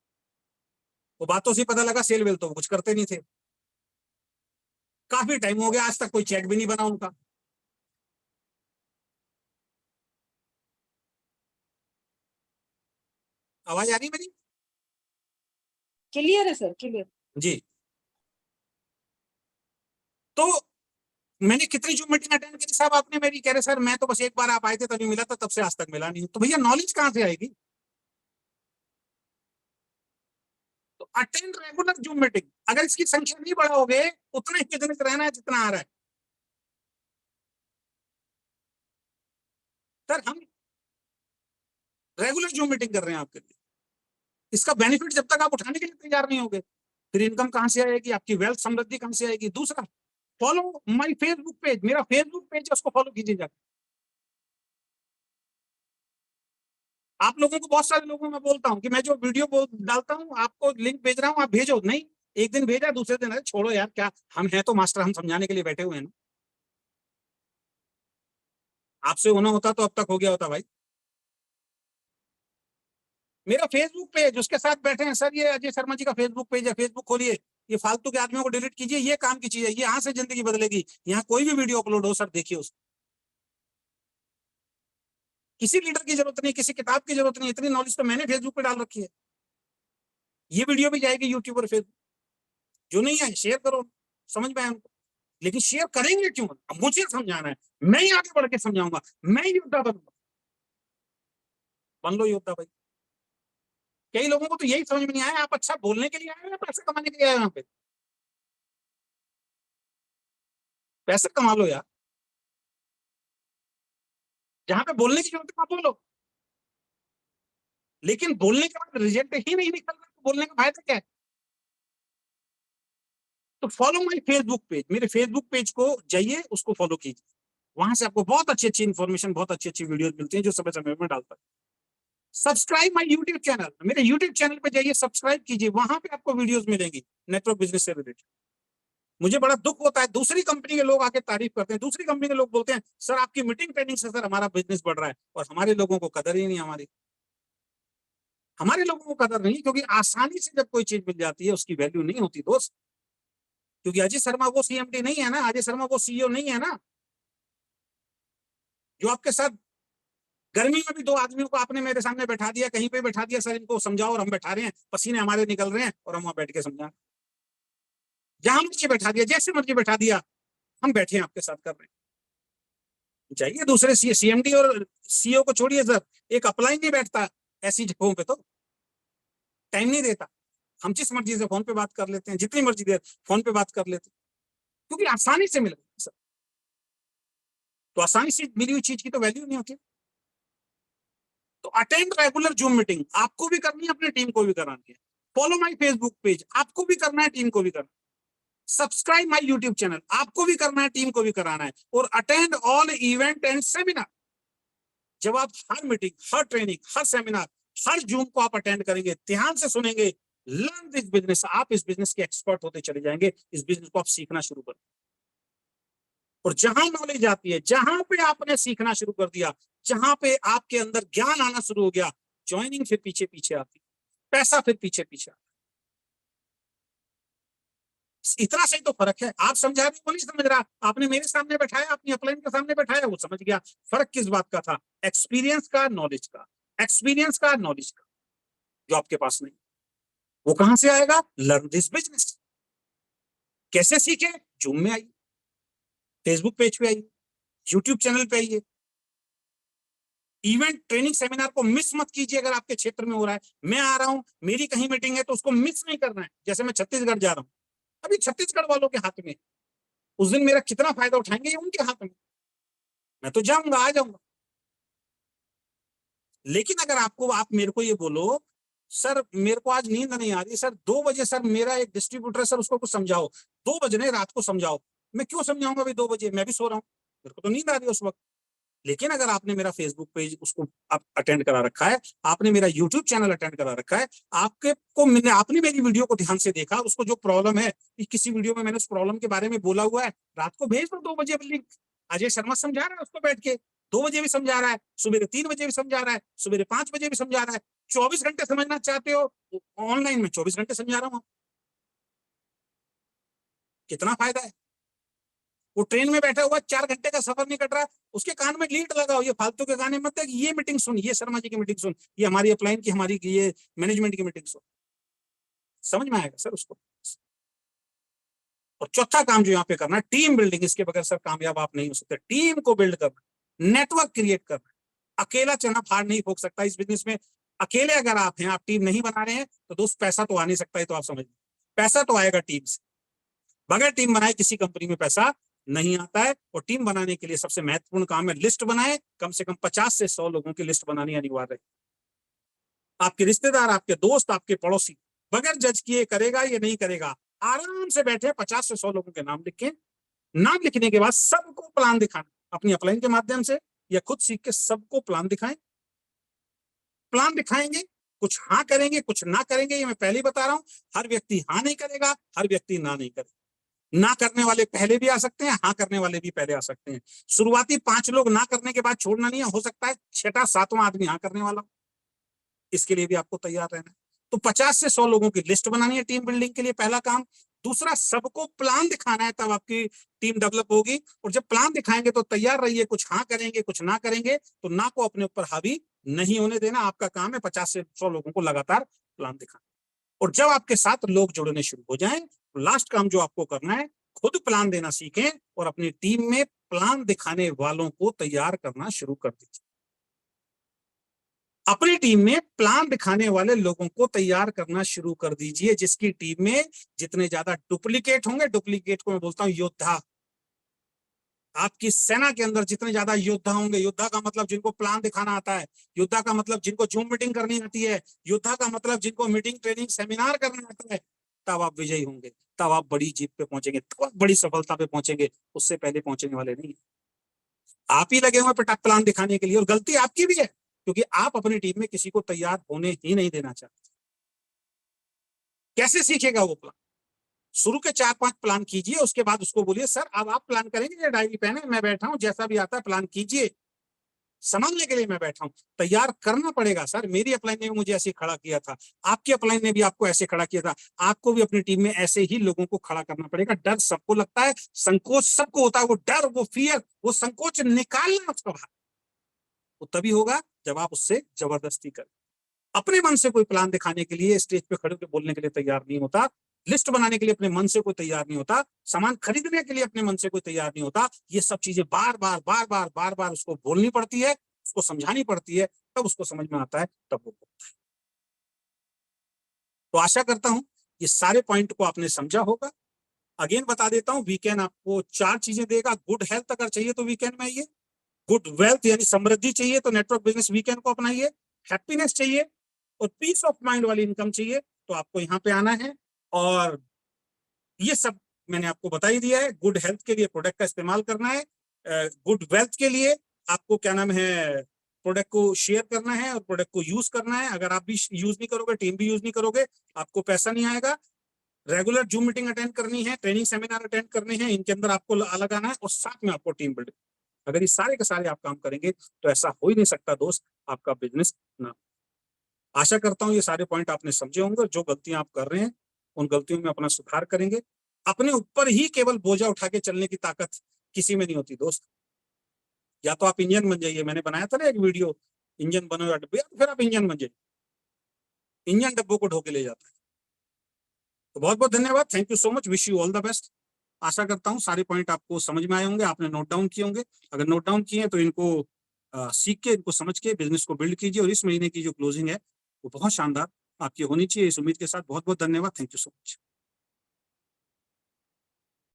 वो बातों से पता लगा सेल वेल तो कुछ करते नहीं थे। काफी टाइम हो गया, आज तक कोई चेक भी नहीं बना उनका। आवाज आ रही है मेरी? क्लियर है सर, क्लियर। जी। तो मैंने कितनी जूम मीटिंग अटेंड की साहब आपने मेरी? कह रहे सर मैं तो बस एक बार आप आए थे तभी मिला था, तब से आज तक मिला नहीं। तो भैया नॉलेज कहां से आएगी? तो अटेंड रेगुलर जूम मीटिंग। अगर इसकी संख्या नहीं बढ़ाओगे उतना ही बिजनेस रहना है जितना आ रहा है। सर हम रेगुलर जूम मीटिंग कर रहे हैं आपके लिए, इसका बेनिफिट जब तक आप उठाने के लिए तैयार नहीं होगे, फिर इनकम कहां से आएगी, आपकी वेल्थ समृद्धि कहां से आएगी? दूसरा, फॉलो माय फेसबुक पेज, मेरा फेसबुक पेज है उसको फॉलो कीजिए जाकर। आप लोगों को, बहुत सारे लोगों को मैं बोलता हूं कि मैं जो वीडियो डालता हूं आपको लिंक भेज रहा हूं, आप भेजो। नहीं, एक दिन भेजा, दूसरे दिन अरे छोड़ो यार, क्या हम हैं तो मास्टर, हम समझाने के लिए बैठे हुए हैं ना। आपसे होना होता तो अब तक हो गया होता भाई। मेरा फेसबुक पेज, उसके साथ बैठे हैं सर, ये अजय शर्मा जी का फेसबुक पेज है, फेसबुक खोलिए, ये फालतू के आदमियों को डिलीट कीजिए, ये काम की चीज है, ये यहाँ से जिंदगी बदलेगी। यहाँ कोई भी वीडियो अपलोड हो सर देखिए उसको, किसी लीडर की जरूरत नहीं, किसी किताब की जरूरत नहीं, इतनी नॉलेज तो मैंने फेसबुक पे डाल रखी है। ये वीडियो भी जाएगी यूट्यूब और फेसबुक, जो नहीं है शेयर करो, समझ में आए उनको। लेकिन शेयर करेंगे क्यों? अब मुझे समझाना है, मैं ही आगे बढ़ के समझाऊंगा, मैं ही योद्धा बनूंगा। बन लो योद्धा भाई। कई लोगों को तो यही समझ में नहीं आया, आप अच्छा बोलने के लिए आए हो या पैसे कमाने के लिए आए हो? यहाँ पे पैसे कमा लो यार, जहां पे बोलने की जरूरत है वहां बोलो, लेकिन बोलने के बाद रिजल्ट ही नहीं निकल रहा तो बोलने का फायदा क्या है? तो फॉलो माय फेसबुक पेज, मेरे फेसबुक पेज को जाइए, उसको फॉलो कीजिए, वहां से आपको बहुत अच्छी अच्छी इन्फॉर्मेशन, बहुत अच्छी अच्छी वीडियोस मिलती हैं जो समय समय में डालता है। सब्सक्राइब माय यूट्यूब चैनल, मेरे यूट्यूब चैनल पे जाइए, सब्सक्राइब कीजिए, वहां पे आपको वीडियोस मिलेंगी नेटवर्क बिजनेस से रिलेटेड। मुझे बड़ा दुख होता है, दूसरी कंपनी के लोग आके तारीफ करते हैं, दूसरी कंपनी के लोग बोलते हैं सर आपकी मीटिंग ट्रेनिंग से सर हमारा बिजनेस बढ़ रहा है, और हमारे लोगों को कदर ही नहीं, हमारे लोगों को कदर नहीं, क्योंकि आसानी से जब कोई चीज मिल जाती है उसकी वैल्यू नहीं होती दोस्त। क्योंकि अजय शर्मा वो सीएमडी नहीं है ना, अजय शर्मा वो सीईओ नहीं है ना, जो आपके साथ गर्मी में भी दो आदमियों को आपने मेरे सामने बैठा दिया, कहीं पे बैठा दिया, सर इनको समझाओ, और हम बैठा रहे हैं, पसीने हमारे निकल रहे हैं और हम वहां बैठ के समझा, जहां मर्जी बैठा दिया, जैसे मर्जी बैठा दिया, हम बैठे हैं आपके साथ कर रहे हैं। जाइए दूसरे सीएमडी और सीईओ को छोड़िए सर, एक अप्लाई नहीं बैठता ऐसी जगहों पे, तो टाइम नहीं देता। हम जिस मर्जी से फोन पे बात कर लेते हैं, जितनी मर्जी देर फोन पे बात कर लेते हैं, क्योंकि आसानी से मिल सर। तो आसानी से मिली हुई चीज की तो वैल्यू नहीं होती। तो अटेंड रेगुलर जूम मीटिंग, आपको भी करनी है, अपनी टीम को भी करानी है। फॉलो माय फेसबुक पेज, आपको भी करना है, टीम को भी करना है। सब्सक्राइब माय यूट्यूब चैनल, आपको भी करना है, टीम को भी कराना है। और attend all event and seminar, जब आप हर मीटिंग, हर ट्रेनिंग, हर सेमिनार, हर जूम को आप अटेंड करेंगे, ध्यान से सुनेंगे, लर्न दिस बिजनेस, आप इस बिजनेस के एक्सपर्ट होते चले जाएंगे, इस बिजनेस को आप सीखना शुरू कर। और जहां नॉलेज आती है, जहां पे आपने सीखना शुरू कर दिया, जहां पे आपके अंदर ज्ञान आना शुरू हो गया, ज्वाइनिंग फिर पीछे पीछे आती, पैसा फिर पीछे पीछे आता। इतना सही तो फर्क है, आप समझा रहे वो नहीं समझ रहा, आपने मेरे सामने बैठाया, अपनी अपलाइन के सामने बैठाया, वो समझ गया। फर्क किस बात का था? एक्सपीरियंस का, नॉलेज का, एक्सपीरियंस का, नॉलेज का, जो आपके पास नहीं। वो कहां से आएगा? Learn this business. कैसे सीखे? जूम में आइए, फेसबुक पेज पे आइए, यूट्यूब चैनल पे आइए। इवेंट ट्रेनिंग सेमिनार को मिस मत कीजिए। अगर आपके क्षेत्र में हो रहा है, मैं आ रहा हूं, मेरी कहीं मीटिंग है, तो उसको मिस नहीं करना है। जैसे मैं छत्तीसगढ़ जा रहा हूं, अभी छत्तीसगढ़ वालों के हाथ में, उस दिन मेरा कितना फायदा उठाएंगे ये उनके हाथ में, मैं तो जाऊंगा, आ जाऊंगा। लेकिन अगर आपको, आप मेरे को ये बोलो सर मेरे को आज नींद नहीं आ रही सर, 2 बजे सर मेरा एक डिस्ट्रीब्यूटर है सर, उसको कुछ समझाओ, 2 बजे रात को समझाओ। मैं क्यों समझाऊंगा भाई 2 बजे? मैं भी सो रहा हूँ, मेरे को तो नींद आ रही है उस वक्त। लेकिन अगर आपने मेरा फेसबुक पेज उसको आप अटेंड करा रखा है, आपने मेरा यूट्यूब चैनल अटेंड करा रखा है, आपने मेरी वीडियो को ध्यान से देखा, उसको जो प्रॉब्लम है, किसी वीडियो में मैंने उस प्रॉब्लम के बारे में बोला हुआ है, रात को भेज दो 2 बजे लिंक। अजय शर्मा समझा रहा है उसको बैठ के, 2 बजे भी समझा रहा है, सुबह 3 बजे भी समझा रहा है, सुबह 5 बजे भी समझा रहा है। 24 घंटे समझना चाहते हो ऑनलाइन में, 24 घंटे समझा रहा हूँ। कितना फायदा है? वो ट्रेन में बैठा हुआ 4 घंटे का सफर नहीं कट रहा, उसके कान में लीड लगाओ, ये फालतू के गाने मत है कि ये मीटिंग सुन, ये शर्मा जी की मीटिंग सुन, ये हमारी अपलाइन की, हमारी ये मैनेजमेंट की मीटिंग सुन, समझ में आएगा सर उसको। और चौथा काम जो यहाँ पे करना है, टीम बिल्डिंग, इसके बगैर सर कामयाब आप नहीं हो सकते। टीम को बिल्ड करना, नेटवर्क क्रिएट करना, अकेला चना फाड़ नहीं फोक सकता इस बिजनेस में। अकेले अगर आप हैं, आप टीम नहीं बना रहे हैं, तो दोस्त पैसा तो आ नहीं सकता है, तो आप समझ, पैसा तो आएगा टीम से, बगैर टीम बनाए किसी कंपनी में पैसा नहीं आता है। और टीम बनाने के लिए सबसे महत्वपूर्ण काम है लिस्ट बनाए, कम से कम 50 से 100 लोगों की लिस्ट बनानी अनिवार्य है। आपके रिश्तेदार, आपके दोस्त, आपके पड़ोसी, बगैर जज किए करेगा ये नहीं करेगा, आराम से बैठे 50 से 100 लोगों के नाम लिखें। नाम लिखने के बाद सबको प्लान दिखाना, अपनी अपलाइन के माध्यम से या खुद सीख के सबको प्लान दिखाएं। प्लान दिखाएंगे, कुछ हाँ करेंगे, कुछ ना करेंगे, ये मैं पहले ही बता रहा हूं। हर व्यक्ति हाँ नहीं करेगा, हर व्यक्ति ना नहीं करेगा। ना करने वाले पहले भी आ सकते हैं, हाँ करने वाले भी पहले आ सकते हैं। शुरुआती 5 लोग ना करने के बाद छोड़ना नहीं है, हो सकता है 6वां 7वां आदमी हाँ करने वाला, इसके लिए भी आपको तैयार रहना है। तो 50 से 100 लोगों की लिस्ट बनानी है टीम बिल्डिंग के लिए, पहला काम। दूसरा, सबको प्लान दिखाना है, तब आपकी टीम डेवलप होगी। और जब प्लान दिखाएंगे तो तैयार रहिए, कुछ हाँ करेंगे, कुछ ना करेंगे, तो ना को अपने ऊपर हावी नहीं होने देना। आपका काम है 50 से 100 लोगों को लगातार प्लान दिखाना। और जब आपके साथ लोग जुड़ने शुरू हो जाएं, तो लास्ट काम जो आपको करना है, खुद प्लान देना सीखें और अपनी टीम में प्लान दिखाने वालों को तैयार करना शुरू कर दीजिए। अपनी टीम में प्लान दिखाने वाले लोगों को तैयार करना शुरू कर दीजिए, जिसकी टीम में जितने ज्यादा डुप्लीकेट होंगे, डुप्लीकेट को मैं बोलता हूं योद्धा, आपकी सेना के अंदर जितने ज्यादा योद्धा होंगे, योद्धा का मतलब जिनको प्लान दिखाना आता है, योद्धा का मतलब जिनको जूम मीटिंग करनी आती है, योद्धा का मतलब जिनको मीटिंग, ट्रेनिंग, सेमिनार करना आता है, तब आप विजयी होंगे, तब आप बड़ी जीत पे पहुंचेंगे, तब आप बड़ी सफलता पे पहुंचेंगे। उससे पहले पहुंचने वाले नहीं। आप ही लगे हुए प्लान दिखाने के लिए, और गलती आपकी भी है, क्योंकि आप अपनी टीम में किसी को तैयार होने ही नहीं देना चाहते। कैसे सीखेगा वो प्लान? शुरू के 4-5 प्लान कीजिए, उसके बाद उसको बोलिए सर अब आप प्लान करेंगे, ये डायरी पेन है, मैं बैठा हूं, जैसा भी आता है प्लान कीजिए, समझने के लिए मैं बैठा हूं। तैयार करना पड़ेगा सर, मेरी अपलाइन ने भी मुझे ऐसे खड़ा किया था, आपकी अपलाइन ने भी आपको ऐसे खड़ा किया था, आपको भी अपनी टीम में ऐसे ही लोगों को खड़ा करना पड़ेगा। डर सबको लगता है, संकोच सबको होता है, वो डर, वो फियर, वो संकोच निकालना उसका बाहर, वो तभी होगा जब आप उससे जबरदस्ती करें। अपने मन से कोई प्लान दिखाने के लिए, स्टेज पे खड़े होकर बोलने के लिए तैयार नहीं होता, लिस्ट बनाने के लिए अपने मन से कोई तैयार नहीं होता, सामान खरीदने के लिए अपने मन से कोई तैयार नहीं होता। ये सब चीजें बार बार उसको बोलनी पड़ती है, उसको समझानी पड़ती है, तब उसको समझ में आता है, तब वो बोलता है। तो आशा करता हूं ये सारे पॉइंट को आपने समझा होगा। अगेन बता देता हूं, वीकेंड आपको 4 चीजें देगा। गुड हेल्थ अगर चाहिए तो वीकेंड में आइए, गुड वेल्थ यानी समृद्धि चाहिए तो नेटवर्क बिजनेस वीकेंड को अपनाइए, हैप्पीनेस चाहिए और पीस ऑफ माइंड वाली इनकम चाहिए तो आपको यहाँ पे आना है। और ये सब मैंने आपको बता ही दिया है। गुड हेल्थ के लिए प्रोडक्ट का इस्तेमाल करना है, गुड वेल्थ के लिए आपको क्या नाम है, प्रोडक्ट को शेयर करना है और प्रोडक्ट को यूज करना है। अगर आप भी यूज नहीं करोगे, टीम भी यूज नहीं करोगे, आपको पैसा नहीं आएगा। रेगुलर जूम मीटिंग अटेंड करनी है, ट्रेनिंग सेमिनार अटेंड करने हैं, इनके अंदर आपको अलग आना है और साथ में आपको टीम बिल्डिंग। अगर ये सारे के सारे आप काम करेंगे तो ऐसा हो ही नहीं सकता दोस्त, आपका बिजनेस ना। आशा करता हूं ये सारे पॉइंट आपने समझे होंगे। जो गलतियां आप कर रहे हैं उन गलतियों में अपना सुधार करेंगे। अपने ऊपर ही केवल बोझा उठा के चलने की ताकत किसी में नहीं होती दोस्त। या तो आप इंजन बन जाइए, मैंने बनाया था ना एक वीडियो, इंजन बनो या डब्बे, तो फिर आप इंजन बन जाइए। इंजन डब्बों को ढोके ले जाता है। तो बहुत बहुत धन्यवाद, thank you so much, wish you all the best. आशा करता हूँ सारे पॉइंट आपको समझ में आए होंगे, आपने नोट डाउन किए होंगे। अगर नोट डाउन किए तो इनको सीख के, इनको समझ के बिजनेस को बिल्ड कीजिए। और इस महीने की जो क्लोजिंग है वो बहुत शानदार आपकी होनी चाहिए, इस उम्मीद के साथ बहुत बहुत धन्यवाद, थैंक यू सो मच।